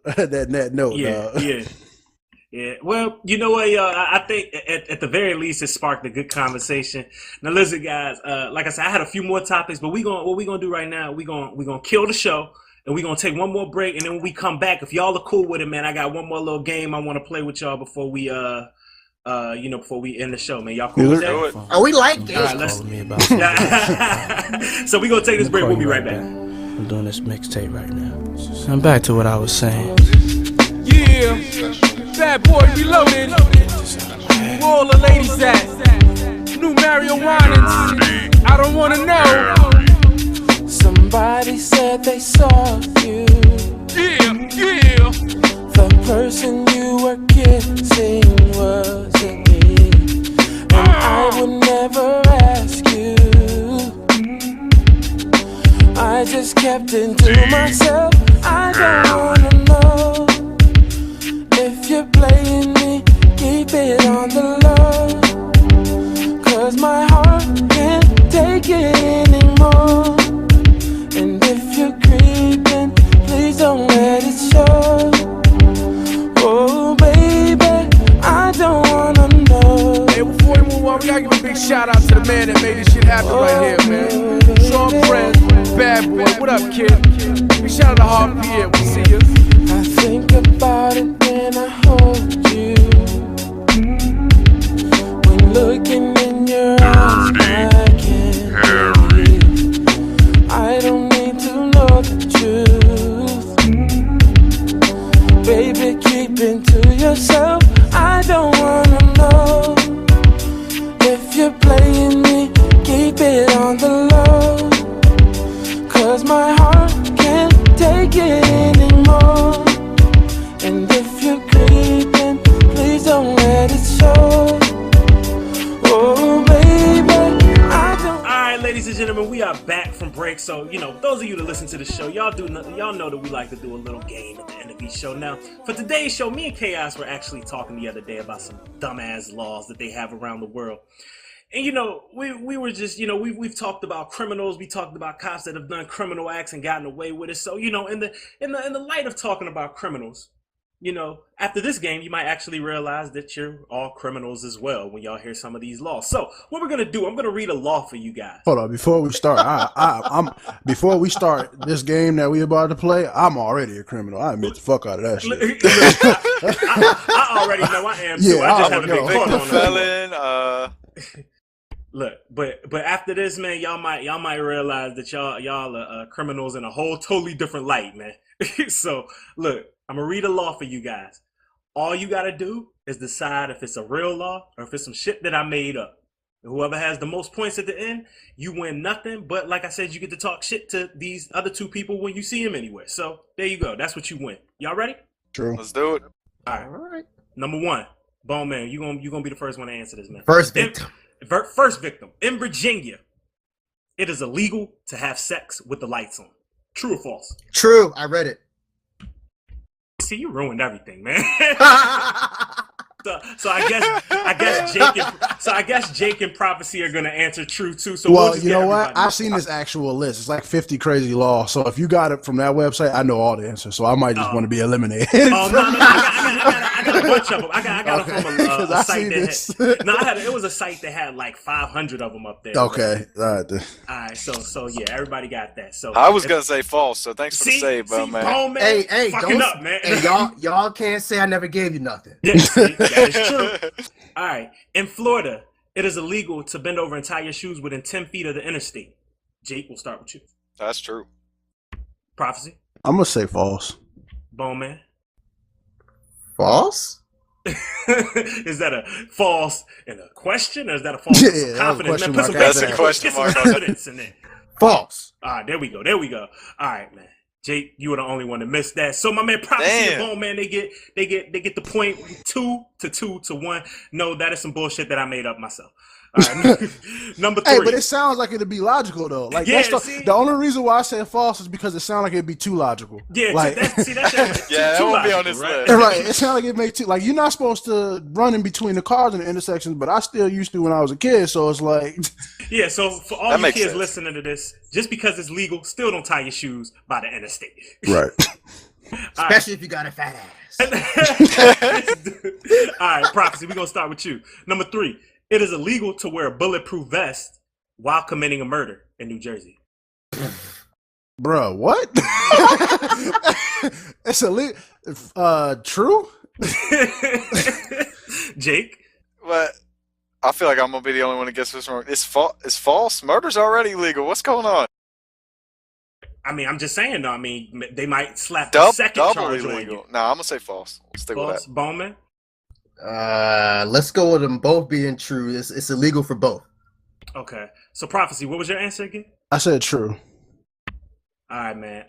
C: Yeah. Well, you know what, I think at the very least it sparked a good conversation. Now listen, guys, like I said, I had a few more topics, but what we gonna do right now, we gonna kill the show. And we're going to take one more break. And then when we come back, if y'all are cool with it, man, I got one more little game I want to play with y'all before we before we end the show, man. Y'all cool with that?
F: Oh, we like this.
C: All right, so we're going to take this break. We'll be right back.
M: I'm doing this mixtape right now. I'm back to what I was saying. Yeah, Bad Boy Reloaded. Where all the ladies at? New Mario Winans. I don't want to know. Somebody said they saw you. Yeah. The person you were kissing wasn't me. And I would never ask you. I just kept it to myself. I don't wanna know. If you're playing me, keep it on the low. 'Cause my heart can't take it anymore. And if you're creeping, please don't let it show. Oh baby, I don't wanna know. Hey, before we move on, we gotta give a big shout out to the man that made this shit happen right here, man. Sean Friend, Bad Boy, what up, kid? Big shout out to Hard Pierre, we see you. I think about it when I hold you. When looking in your eyes, I can't breathe. I don't need to know the truth. Baby, keep it to yourself. I don't wanna know. If you're playing me, keep it on the low. 'Cause my heart can't take it anymore. And if you're creeping, please don't let it show. Oh baby, I don't.
C: Alright, ladies and gentlemen, we are back from break. So, you know, those of you that listen to the show, y'all know that we like to do a little game at the end of each show. Now, for today's show, me and Chaos were actually talking the other day about some dumbass laws that they have around the world. And, you know, we were just, you know, we've talked about criminals. We talked about cops that have done criminal acts and gotten away with it. So, you know, in the light of talking about criminals, you know, after this game, you might actually realize that you're all criminals as well when y'all hear some of these laws. So what we're going to do, I'm going to read a law for you guys.
E: Hold on, before we start, before we start this game that we about to play, I'm already a criminal. I admit the fuck out of that shit.
C: I already know I am too. I just haven't been caught on
D: felon,
C: Look, but after this, man, y'all might realize that y'all are criminals in a whole totally different light, man. So look, I'm gonna read a law for you guys. All you gotta do is decide if it's a real law or if it's some shit that I made up. And whoever has the most points at the end, you win nothing. But like I said, you get to talk shit to these other two people when you see them anywhere. So there you go. That's what you win. Y'all ready?
E: True.
D: Let's do it.
C: All right. Number one, Bone Man, you gonna be the first one to answer this, man.
F: First victim.
C: First victim. In Virginia, it is illegal to have sex with the lights on. True or false?
F: True. I read it.
C: See, you ruined everything, man. So I guess Jake and Prophecy are gonna answer true too. So
E: well, you know what? I've seen this actual list. It's like 50 crazy laws. So if you got it from that website, I know all the answers. So I might just want to be eliminated.
C: Oh no, I got a bunch of them. I got them from a site that had, it was a site that had like 500 of them up there.
E: Okay,
C: all right. So yeah, everybody got that. So
D: I was gonna say false. So thanks for the save, man.
F: Hey,
C: fucking up, man.
F: Hey, y'all can't say I never gave you nothing.
C: That is true. All right. In Florida, it is illegal to bend over and tie your shoes within 10 feet of the interstate. Jake, we'll start with you.
D: That's true.
C: Prophecy?
E: I'm going to say false.
C: Bone Man?
F: False?
C: Is that a false and a question, or is that a false and confidence? Man, put some
D: That's a question mark.
C: Confidence in there.
F: False.
C: All right, there we go. All right, man. Jake, you were the only one to miss that. So my man Prophecy and Bone Man, they get the point 2 to 1. No, that is some bullshit that I made up myself. All right. Number 3.
E: Hey, but it sounds like it'd be logical though. Like the only reason why I say false is because it sounds like it'd be too logical.
C: Yeah,
E: like
D: that won't be on this list.
E: Right. It sounds like it makes too like you're not supposed to run in between the cars in the intersections, but I still used to when I was a kid. So it's like
C: yeah. So for all you kids listening to this, just because it's legal, still don't tie your shoes by the interstate.
E: Right.
F: Especially if you got a fat ass.
C: All right, Prophecy, we're gonna start with you. Number 3. It is illegal to wear a bulletproof vest while committing a murder in New Jersey.
E: Bro, what? It's illegal. True?
C: Jake?
D: What? I feel like I'm going to be the only one that gets this wrong. It's false? Murder's already illegal. What's going on?
C: I mean, I'm just saying, though. I mean, they might slap the second charge
D: illegal.
C: on you.
D: No, I'm going to say false. Stick with that.
C: Bowman?
F: Let's go with them both being true. It's illegal for both.
C: Okay. So Prophecy, what was your answer again?
E: I said true.
C: All right, man.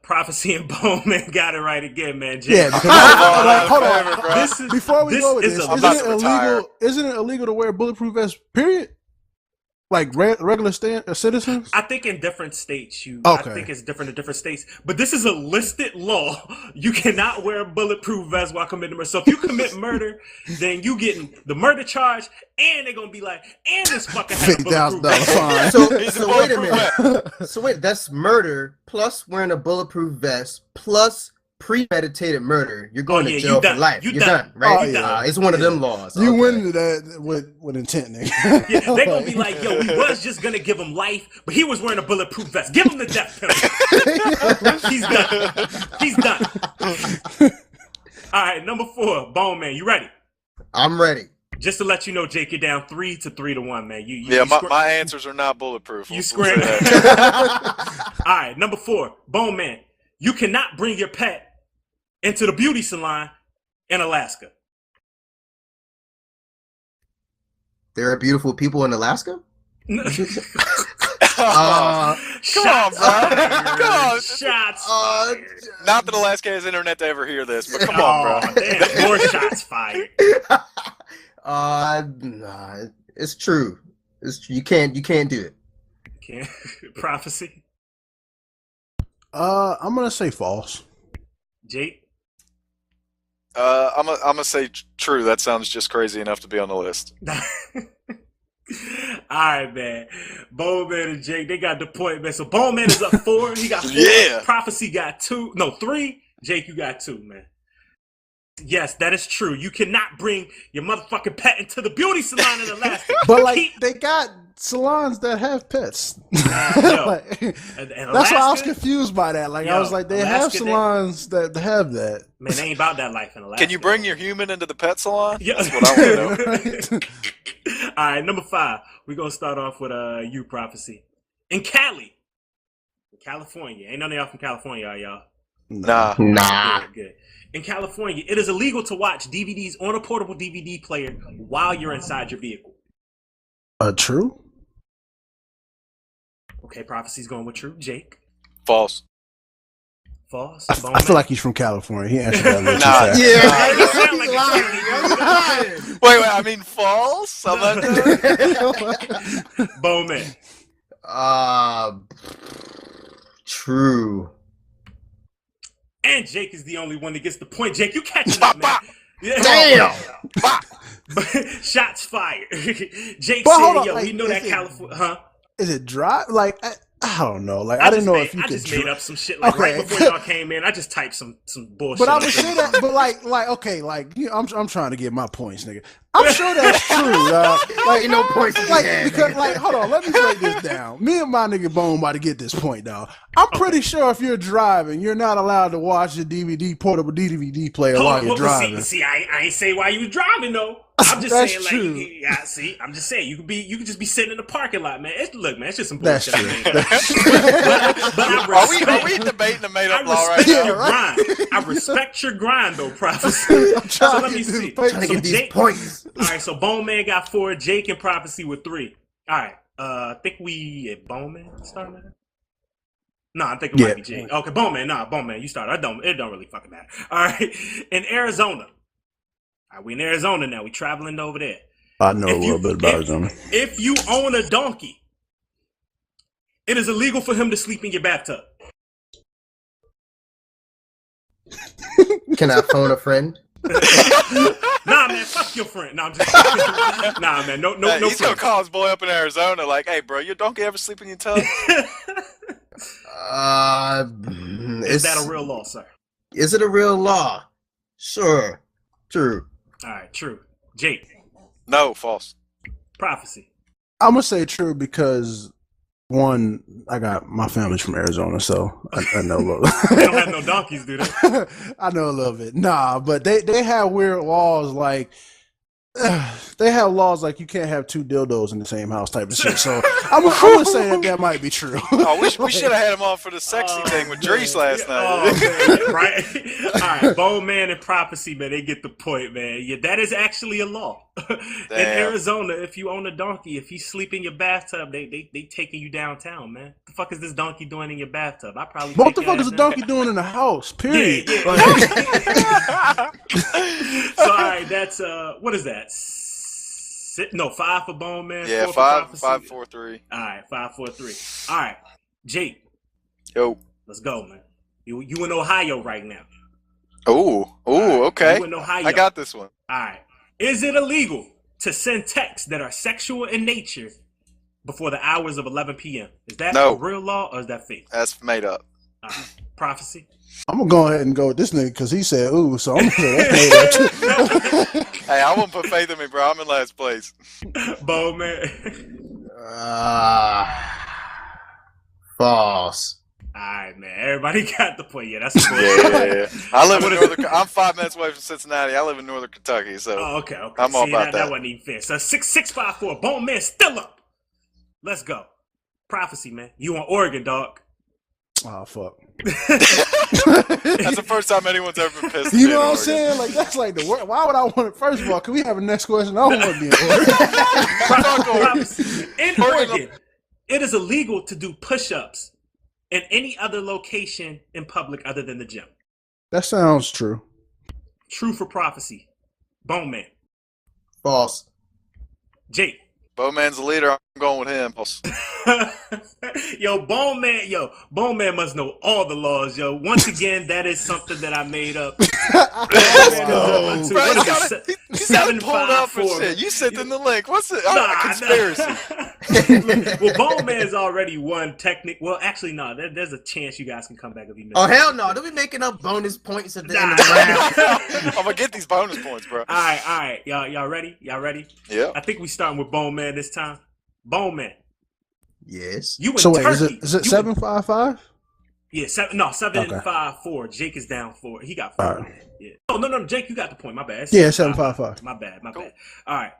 C: Prophecy and Bowman got it right again, man.
E: Jay. Yeah, because hold on. Before we go with this, isn't it illegal to wear a bulletproof vest, period? Like regular citizens?
C: I think in different states, I think it's different in different states. But this is a listed law. You cannot wear a bulletproof vest while committing murder. So if you commit murder, then you getting the murder charge, and they're gonna be like, and this fucker has a bulletproof vest.
F: So wait a minute. So wait, that's murder plus wearing a bulletproof vest plus premeditated murder. You're going to jail for life. You're done, right? It's one of them laws.
E: You went into that with intent, nigga.
C: Yeah, they're gonna be like, yo, we was just gonna give him life, but he was wearing a bulletproof vest. Give him the death penalty. He's done. All right, number 4, Bone Man, you ready?
F: I'm ready.
C: Just to let you know, Jake, you're down 3 to 1, man.
D: My answers are not bulletproof.
C: You squared. All right, number 4, Bone Man, you cannot bring your pet into the beauty salon in Alaska.
F: There are beautiful people in Alaska?
D: Come on, bro. Come on.
C: Shots
D: not that Alaska has internet to ever hear this, but come on, bro.
C: Damn, more shots fired.
F: Nah, it's true. You can't do it.
C: Can't. Prophecy?
E: I'm gonna say false.
C: Jake?
D: I'm gonna say true. That sounds just crazy enough to be on the list.
C: All right, man. Bowman and Jake, they got the point, man. So Bowman is up 4. He got 4.
D: Yeah.
C: Prophecy got 2. No, 3. Jake, you got 2, man. Yes, that is true. You cannot bring your motherfucking pet into the beauty salon in Alaska.
E: But like, they got salons that have pets.
C: Like,
E: that's why I was confused by that. Like, I was like, they have salons that have that.
C: Man, they ain't about that life in Alaska.
D: Can you bring your human into the pet salon?
C: Yeah.
D: That's what I want to know.
C: All right, number 5. We're going to start off with you, Prophecy. In Cali, California. Ain't none of y'all from California, are y'all?
D: Nah.
C: Good. In California, it is illegal to watch DVDs on a portable DVD player while you're inside your vehicle.
E: True.
C: Okay, Prophecy's going with true. Jake?
D: False.
C: False?
E: I feel like he's from California. He answered that a little too fast.
D: Wait, I mean false?
C: Bowman.
F: True.
C: And Jake is the only one that gets the point. Jake, you catching up, man. Yeah.
F: Damn.
C: Shots fired. Jake said, yo, we know that California, huh?
E: Is it dry? Like, I don't know. Like, I didn't know if you could.
C: I just made up some shit. Like, right before y'all came in, I just typed some bullshit.
E: But I would say that. But like, okay, like, you know, I'm trying to get my points, nigga. I'm sure that's true. Like,
F: no points.
E: Because, like, hold on, let me break this down. Me and my nigga Bone about to get this point, dog. I'm pretty sure if you're driving, you're not allowed to watch the portable DVD player while you're driving.
C: See, I ain't say why you was driving though. I'm just saying,
E: true.
C: like, yeah. See, I'm just saying, you could just be sitting in the parking lot, man. Look, man, it's just some bullshit.
E: That's true.
D: Are we debating a made up law right now?
C: I respect your grind, though, Prophecy. So let me see.
F: Trying to get these points.
C: All right, so Bone Man got 4, Jake and Prophecy with 3. All right, I think we at Bone Man started that. No, I think it might be Jake. Okay, Bone Man, you started. It don't really fucking matter. All right, in Arizona. All right, we in Arizona now. We traveling over there.
E: I know a little bit about Arizona.
C: If you own a donkey, it is illegal for him to sleep in your bathtub.
F: Can I phone a friend?
C: Nah, man, fuck your friend. No, I'm just nah, man, no.
D: He's gonna call his boy up in Arizona, like, hey, bro, your donkey ever sleep in your tub?
C: Is that a real law, sir?
F: Is it a real law? Sure. True.
C: All right, true. Jake.
D: No, false.
C: Prophecy.
E: I'm gonna say true because one, I got my family's from Arizona, so I know a little.
C: They don't have no donkeys, do they?
E: I know a little bit. Nah, but they have weird laws like they have laws like you can't have 2 dildos in the same house type of shit. So I'm gonna say that might be true.
D: Oh, we should have had him on for the sexy thing with Drees last night.
C: Oh, man, right? All right, Bone Man and Prophecy, man, they get the point, man. Yeah, that is actually a law. In Arizona, if you own a donkey, if you sleep in your bathtub, they taking you downtown, man. The fuck is this donkey doing in your bathtub? I probably.
E: What the fuck is a donkey doing in the house? Period.
C: Yeah. So all right, that's what is that? 5 for Bone Man.
D: Yeah,
C: 4
D: 5,
C: for
D: 5, 4, 3.
C: All right, 5, 4, 3. All right, Jake.
D: Yo,
C: let's go, man. You in Ohio right now?
D: Okay.
C: You in Ohio?
D: I got this one.
C: All right. Is it illegal to send texts that are sexual in nature before the hours of 11 p.m.? Is that a real law or is that fake?
D: That's made up.
C: Prophecy.
E: I'm gonna go ahead and go with this nigga because he said ooh, so I'm gonna say that's made up too.
D: Hey, I won't put faith in me, bro. I'm in last place.
C: Bone Man.
F: False.
C: All right, man. Everybody got the point. Yeah, that's cool.
D: Yeah. I live in Northern. I'm 5 minutes away from Cincinnati. I live in Northern Kentucky, so
C: okay.
D: I'm all about that.
C: That wasn't even fair. So 6-6-5-4. Bone Man still up. Let's go. Prophecy, man. You on Oregon, dog?
E: Oh fuck.
D: That's the first time anyone's ever been pissed.
E: You know what I'm saying? Like that's like the word. Why would I want it? First of all, can we have a next question? I don't want to be in Oregon.
C: In Oregon, it is illegal to do push-ups in any other location in public other than the gym.
E: That sounds true.
C: True for Prophecy. Bone Man.
F: False.
C: Jake.
D: Bone Man's the leader. I'm going with him.
C: Bone Man must know all the laws, yo. Once again, that is something that I made up.
D: He's got it pulled up for shit. You sent in the link. What's it? Conspiracy.
C: Well, Bone Man's already won technical. Well, actually, no. There's a chance you guys can come back if you miss.
F: Oh hell no! Don't be making up bonus points at the end of the round.
D: I'm gonna get these bonus points, bro.
C: All right. Y'all ready?
D: Yeah.
C: I think we starting with Bone Man this time. Bowman.
F: Yes.
C: You in
E: So wait,
C: Turkey.
E: is it 7-5-5?
C: Yeah, 7-5-4. Jake is down 4. He got 4.
E: All right.
C: Yeah. Oh no, Jake, you got the point. My bad. It's
E: Yeah,
C: 7-5-5.
E: 7-5-5.
C: My bad. All right,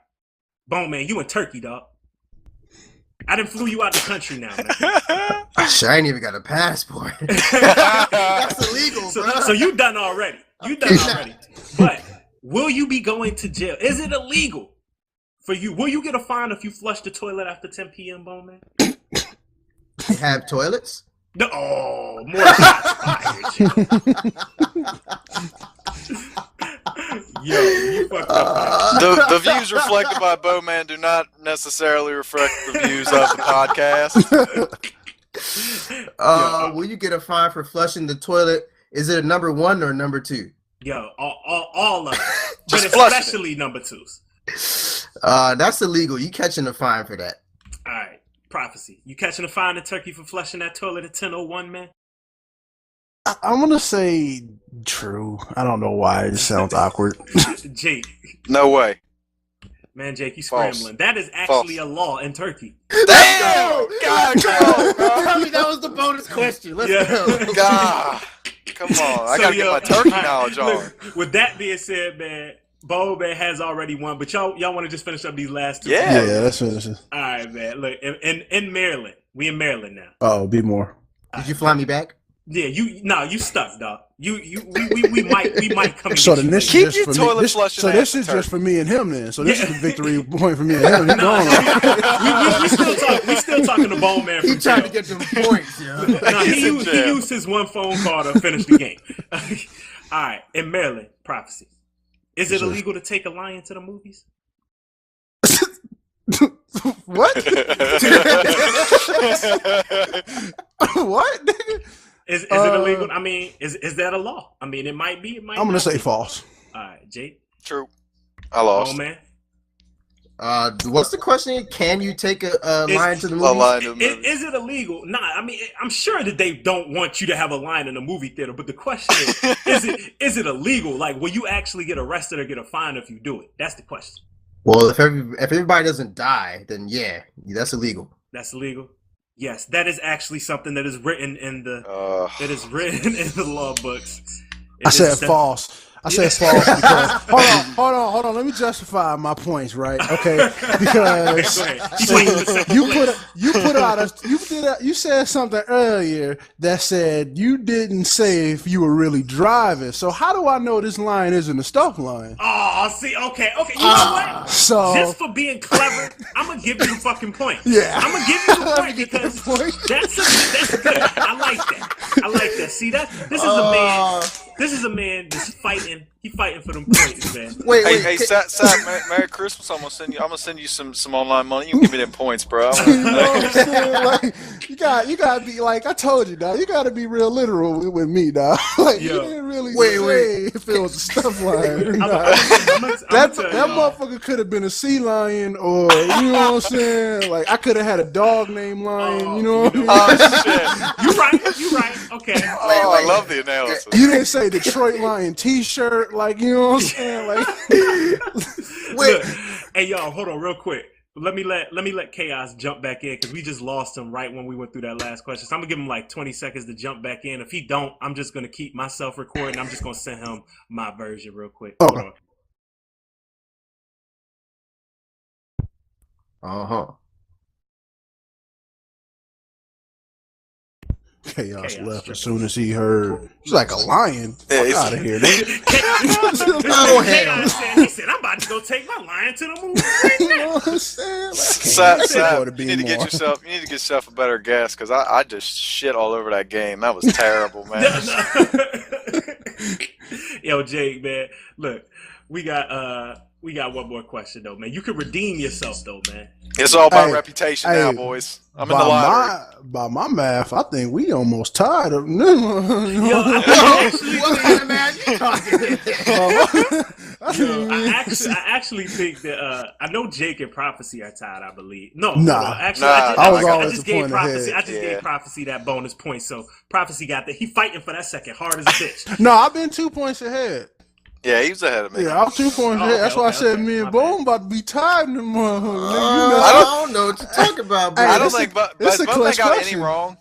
C: Bowman, you in Turkey, dog. I done flew you out the country now, man.
F: I ain't even got a passport. That's illegal, bro.
C: So you done already. But will you be going to jail? Is it illegal for you? Will you get a fine if you flush the toilet after 10 p.m., Bowman?
F: You have toilets?
C: No, more shots fired. Yo, you fucked up.
D: The views reflected by Bowman do not necessarily reflect the views of the podcast.
F: Will you get a fine for flushing the toilet? Is it a number 1 or number 2?
C: Yo, all of it, but
D: Just
C: especially number 2s.
F: That's illegal. You catching a fine for that.
C: All right, Prophecy. You catching a fine in Turkey for flushing that toilet at 10:01, man?
E: I'm gonna say true. I don't know why. It just sounds awkward.
C: Jake.
D: No way.
C: Man, Jake, you
D: False.
C: scrambling. That is actually a law in Turkey.
D: Damn! God, come on, bro.
F: Tell me that was the bonus question. Let's go.
D: God, come on. I gotta get my Turkey knowledge on.
C: Look, with that being said, man, Bowman has already won, but y'all want to just finish up these last 2?
D: Yeah,
E: that's finish.
C: All right, man. Look, in Maryland, we in Maryland now.
E: Oh, be more.
F: Did you fly me back?
C: Yeah, you stuck, dog. We might come.
E: So then this
D: Keep
E: is
D: your
E: just for
D: toilet
E: me.
D: flushing.
E: So this is just for me and him then. So this is the victory point for me and him.
C: We still talking to Bowman.
F: He trying to get them points, yo.
C: He used his one phone call to finish the game. All right, in Maryland, Prophecy. Is it illegal to take a lion to the movies?
E: What? What?
C: Is it illegal? I mean, is that a law? I mean, it might be. It might.
E: I'm gonna
C: not
E: say
C: be.
E: false.
C: All right, Jake.
D: True. I lost.
C: Oh man.
F: What's the question? Can you take a lion to the movie?
C: Is it illegal? Nah, I mean, I'm sure that they don't want you to have a lion in a movie theater, but the question is it illegal? Like, will you actually get arrested or get a fine if you do it? That's the question.
F: Well, if everybody doesn't die, then yeah, that's illegal.
C: That's illegal. Yes, that is actually something that is written in the law books.
E: I said false. I said false because hold on. Let me justify my points, right? Okay, because you said something earlier that said you didn't say if you were really driving. So how do I know this line isn't a stuff line?
C: Oh, see, okay. You know what?
E: So
C: just for being clever, I'm gonna give you the fucking point.
E: Yeah,
C: I'm gonna give you the point because that's good. I like that. See that? This is a man that's fighting. He fighting for them points, man.
D: Hey, Sapp, Merry Christmas. I'm gonna send you some online money. You can give me them points, bro.
E: You know what I'm saying? Like, you gotta be like I told you, dog. You gotta be real literal with me, dog. Like, you didn't really say if it was a stuff line. That motherfucker could have been a sea lion, or you know what I'm saying? Like, I could have had a dog named Lion. You know what I mean?
D: Oh shit!
C: You right. Okay.
D: I love the analysis.
E: You didn't say Detroit Lion T-shirt. Like, you know what I'm saying? Like,
C: Look, hey y'all, hold on real quick. Let me let Chaos jump back in because we just lost him right when we went through that last question. So I'm gonna give him like 20 seconds to jump back in. If he don't, I'm just gonna keep myself recording. I'm just gonna send him my version real quick. Hold on.
E: Chaos left as soon as he heard. He's like a lion. Fuck out of here, nigga.
C: He said, "I'm about to go take my lion to the movie."
E: You know what I'm saying?
D: Sapp, you need to get yourself a better guess because I just shit all over that game. That was terrible, man.
C: Yo, Jake, man, look, we got one more question though, man. You can redeem yourself though, man.
D: It's all about reputation now, boys. I'm in the lottery.
E: By my math, I think we almost tied up.
C: I actually think that I know Jake and Prophecy are tied. I believe. I just gave Prophecy that bonus point. So Prophecy got that. He fighting for that second hard as a bitch.
E: No, I've been 2 points ahead.
D: Yeah, he was ahead of me.
E: Yeah, I was 2 points ahead. That's why I said me and Bone about to be tied in the motherfucker.
F: I don't know what you're talking about, bro.
D: I don't think Bone got any wrong.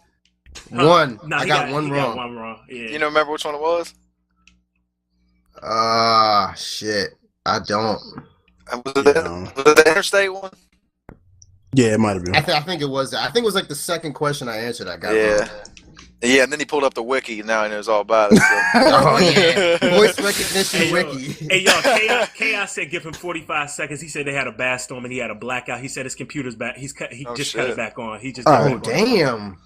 F: One.
C: Nah,
F: I got one wrong.
C: Yeah.
D: You don't remember which one it was?
F: Shit. I don't.
D: Was it the interstate one?
E: Yeah, it might have been.
F: I think it was. I think it was like the second question I answered. I got
D: wrong. Yeah, and then he pulled up the wiki, and now he knows all about it. So.
F: Oh yeah, voice recognition wiki.
C: Hey yo, Chaos said give him 45 seconds. He said they had a bad storm and he had a blackout. He said his computer's back. He just cut it back on. He just.
F: Damn.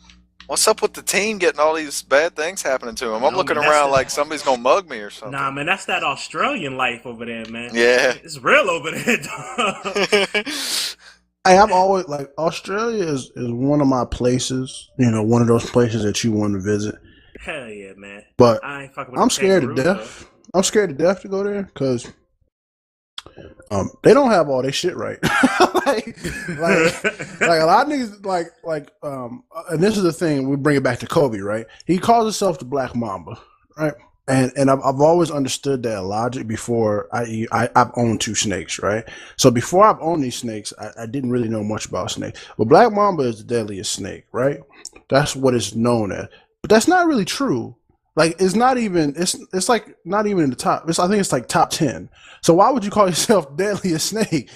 D: What's up with the team getting all these bad things happening to him? I'm looking around like somebody's gonna mug me or something.
C: Nah, man, that's that Australian life over there, man.
D: Yeah,
C: it's real over there, dog.
E: Hey, I've always Australia is one of my places. You know, one of those places that you want to visit.
C: Hell yeah, man!
E: But
C: I ain't fucking with
E: I'm scared to death. I'm scared to death to go there because they don't have all their shit right. like a lot of niggas and this is the thing. We bring it back to Kobe, right? He calls himself the Black Mamba, right? And I've always understood that logic before I've owned 2 snakes, right? So before I've owned these snakes, I didn't really know much about snakes. But Black Mamba is the deadliest snake, right? That's what it's known as. But that's not really true. Like it's not even it's like not even in the top. I think it's like top 10. So why would you call yourself deadliest snake?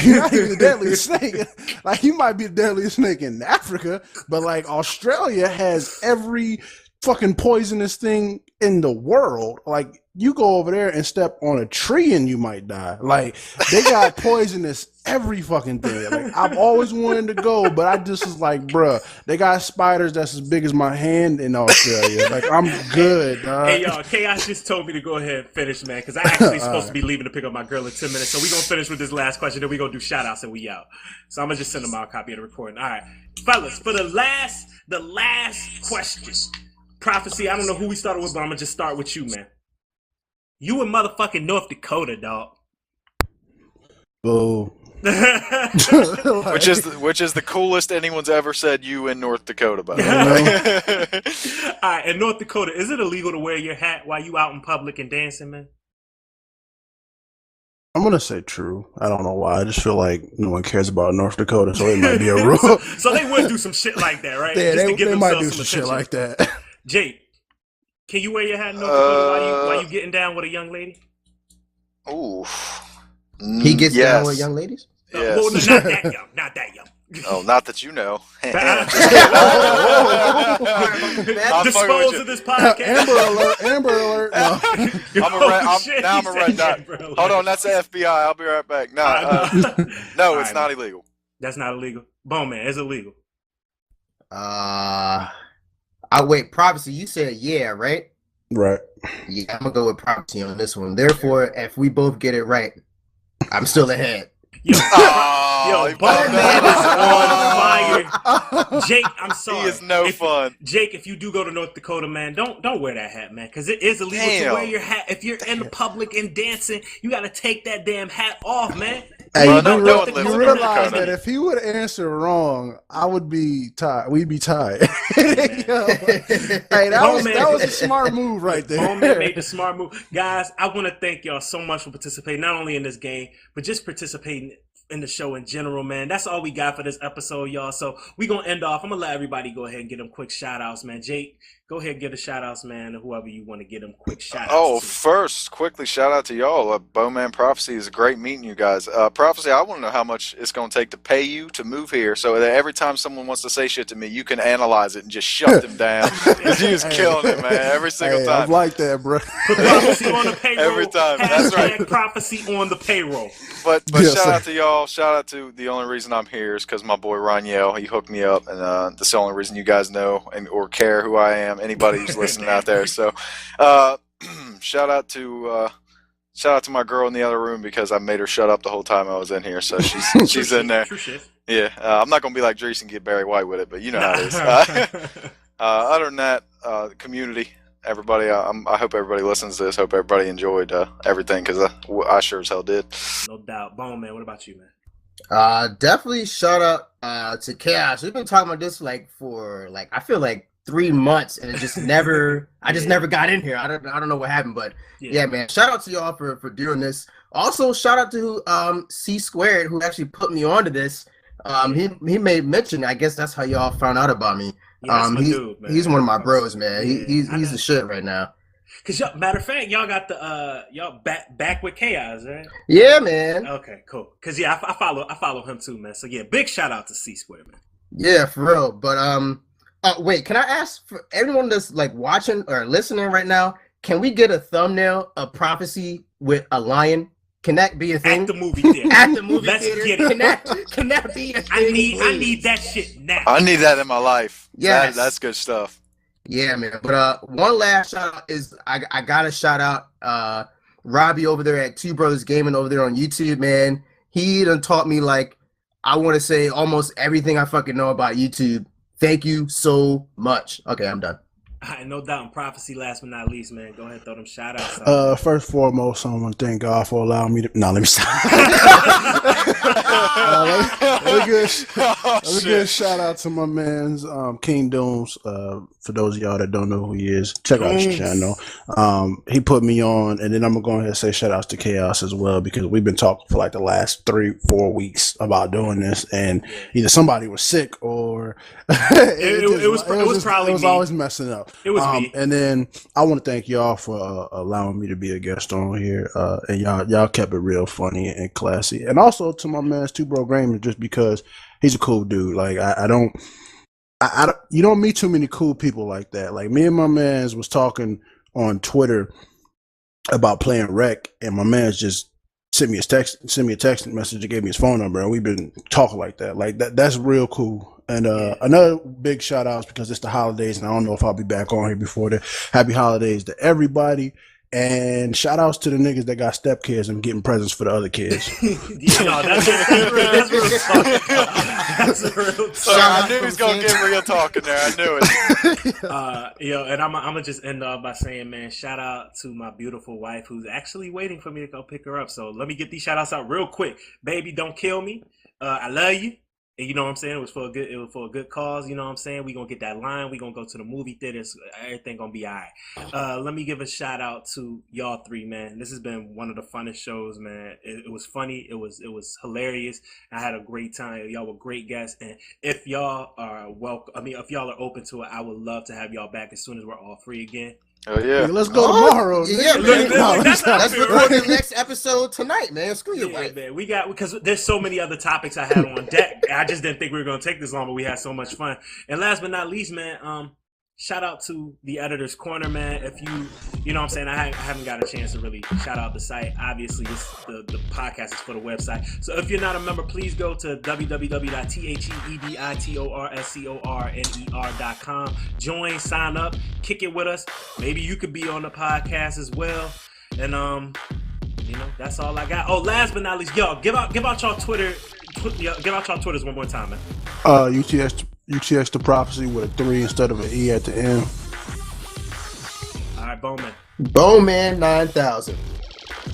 E: You're not even the deadliest snake. Like you might be the deadliest snake in Africa, but like Australia has every fucking poisonous thing in the world. Like you go over there and step on a tree and you might die. Like they got poisonous every fucking thing. Like I've always wanted to go, but I just was like, bruh, they got spiders that's as big as my hand in Australia. Like I'm good, dog.
C: Hey y'all, Chaos just told me to go ahead and finish, man, because I actually supposed to be leaving to pick up my girl in 10 minutes. So we gonna finish with this last question, then we gonna do shout outs and we out. So I'm gonna just send them out a copy of the recording. All right, fellas, for the last question. Prophecy, I don't know who we started with, but I'm gonna just start with you, man. You in motherfucking North Dakota, dog.
E: Boo.
D: which is the coolest anyone's ever said you in North Dakota, by the way.
C: All right, in North Dakota, is it illegal to wear your hat while you out in public and dancing, man?
E: I'm gonna say true. I don't know why. I just feel like no one cares about North Dakota, so it might be a rule.
C: so they would do some shit like that, right?
E: Yeah,
C: just to give
E: they might do
C: some
E: shit like that.
C: Jake, can you wear your hat in North Dakota while you getting down with a young lady?
D: Ooh.
F: He gets down with young ladies?
D: Yes.
C: Well, not that young. Not that young.
D: Oh, not that you know.
C: Dispose of this podcast.
E: Amber alert. No.
D: I'm a red dot. Hold on, that's the FBI. I'll be right back. No, it's not illegal.
C: That's not illegal. Bowman, is it illegal?
F: Wait, Prophecy, you said yeah, right?
E: Right.
F: Yeah, I'm gonna go with Prophecy on this one. Therefore, if we both get it right, I'm still ahead.
C: Yo, Bowman is on fire. Jake, I'm sorry.
D: He is no fun.
C: Jake, if you do go to North Dakota, man, don't wear that hat, man, because it is illegal to wear your hat. If you're in the public and dancing, you got to take that damn hat off, man.
E: Hey, you realize that if he would answer wrong, I would be tied. We'd be tied. Hey, that was a smart move right there.
C: Bowman made the smart move. Guys, I want to thank y'all so much for participating, not only in this game, but just participating in the show in general, man. That's all we got for this episode, y'all. So we gonna end off. I'm gonna let everybody go ahead and get them quick shout outs, man. Jake, go ahead and get the shout outs, man, or whoever you want to get them quick shout outs to.
D: First, quickly shout out to y'all. Bowman Prophecy is great meeting you guys. Prophecy, I want to know how much it's gonna take to pay you to move here, so that every time someone wants to say shit to me, you can analyze it and just shut them down. Because you just killing it, man, every single time.
E: I like that, bro.
C: Put Prophecy on the payroll.
D: Every time. That's right.
C: Prophecy on the payroll.
D: But shout out to y'all. Shout out to the only reason I'm here is because my boy Roniel, he hooked me up, and that's the only reason you guys know or care who I am. Anybody who's listening out there. So, shout out to my girl in the other room because I made her shut up the whole time I was in here. So she's in there. Yeah, I'm not gonna be like Drees and get Barry White with it, but you know how it is. Other than that, the community. Everybody, I hope everybody listens to this. Hope everybody enjoyed everything because I sure as hell did.
C: No doubt. Bone, man, what about you, man?
F: Definitely shout out to Chaos. We've been talking about this I feel like 3 months, and it just never. I just never got in here. I don't know what happened, but yeah, man. Shout out to y'all for doing this. Also, shout out to C Squared, who actually put me onto this. He made mention. I guess that's how y'all found out about me. Dude, he's one of my bros, man. He's the shit right now.
C: Cause matter of fact, y'all got the y'all back with Chaos, right?
F: Yeah, man.
C: Okay, cool. Cause yeah, I follow him too, man. So yeah, big shout out to C Square, man.
F: Yeah, for real. But wait, can I ask for everyone that's like watching or listening right now? Can we get a thumbnail of Prophecy with a lion? Can that be a thing?
C: At the movie theater.
F: At the movie
C: Let's
F: theater.
C: get it.
F: Can that be a thing?
C: I need that shit now.
D: I need that in my life.
F: Yeah,
D: that's good stuff.
F: Yeah, man. But one last shout out is I gotta shout out Robbie over there at Two Brothers Gaming over there on YouTube, man. He done taught me like I want to say almost everything I fucking know about YouTube. Thank you so much. Okay, I'm done.
C: No doubt in Prophecy, last but not least, man. Go ahead, throw them shout outs.
E: First and foremost, I want to thank God for allowing me to. No, let me stop. Let me give a shout out to my man's King Dooms. For those of y'all that don't know who he is, check out his channel. He put me on, and then I'm gonna go ahead and say shout outs to Chaos as well, because we've been talking for like the last 3-4 weeks about doing this, and either somebody was sick or it was always messing up.
C: It was me.
E: And then I want to thank y'all for allowing me to be a guest on here, and y'all kept it real funny and classy. And also to my man's Two Bro Gamer, just because he's a cool dude. Like I don't you don't meet too many cool people like that. Like me and my man's was talking on Twitter about playing rec, and my man's just sent me a text message and gave me his phone number, and we've been talking like that. Like that's real cool. And another big shout outs, because it's the holidays, and I don't know if I'll be back on here before the happy holidays to everybody. And shout outs to the niggas that got stepkids and getting presents for the other kids.
C: That's real talk. That's real talk.
D: I knew he was gonna get real talk in there. I knew it.
C: And I'm gonna just end off by saying, man, shout out to my beautiful wife who's actually waiting for me to go pick her up. So let me get these shout outs out real quick. Baby, don't kill me. I love you. And you know what I'm saying? It was for a good cause. You know what I'm saying? We gonna get that line. We gonna go to the movie theaters. Everything gonna be all right. Let me give a shout out to y'all three, man. This has been one of the funnest shows, man. It was funny. It was hilarious. I had a great time. Y'all were great guests. And if y'all are if y'all are open to it, I would love to have y'all back as soon as we're all free again.
D: Oh yeah,
E: let's go tomorrow.
F: Yeah, man. Let's record the next episode tonight, man. Screw your wife.
C: Man. Because there's so many other topics I had on deck. I just didn't think we were gonna take this long, but we had so much fun. And last but not least, man, shout out to the Editor's Corner, man. If you know what I'm saying, I haven't got a chance to really shout out the site. Obviously, the podcast is for the website. So if you're not a member, please go to www.editorscorner.com. Join, sign up, kick it with us. Maybe you could be on the podcast as well. And that's all I got. Oh, last but not least, y'all give out y'all Twitter. Give out y'all Twitters one more time, man.
E: UTxDaProph3cy with a 3 instead of an E at the end.
C: All right,
F: Boneman9000.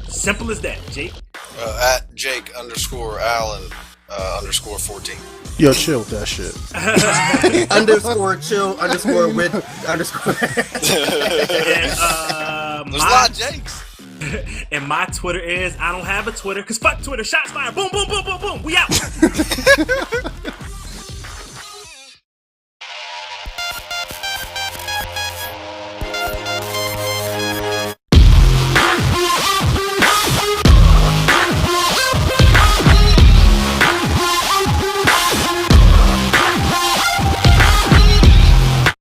C: Simple as that, Jake.
D: At Jake_Allen_14.
E: Yo, chill with that shit.
F: _chill _with
C: And,
D: there's a lot of Jakes.
C: And my Twitter is, I don't have a Twitter, because fuck Twitter. Shots fired. Boom, boom, boom, boom, boom. We out.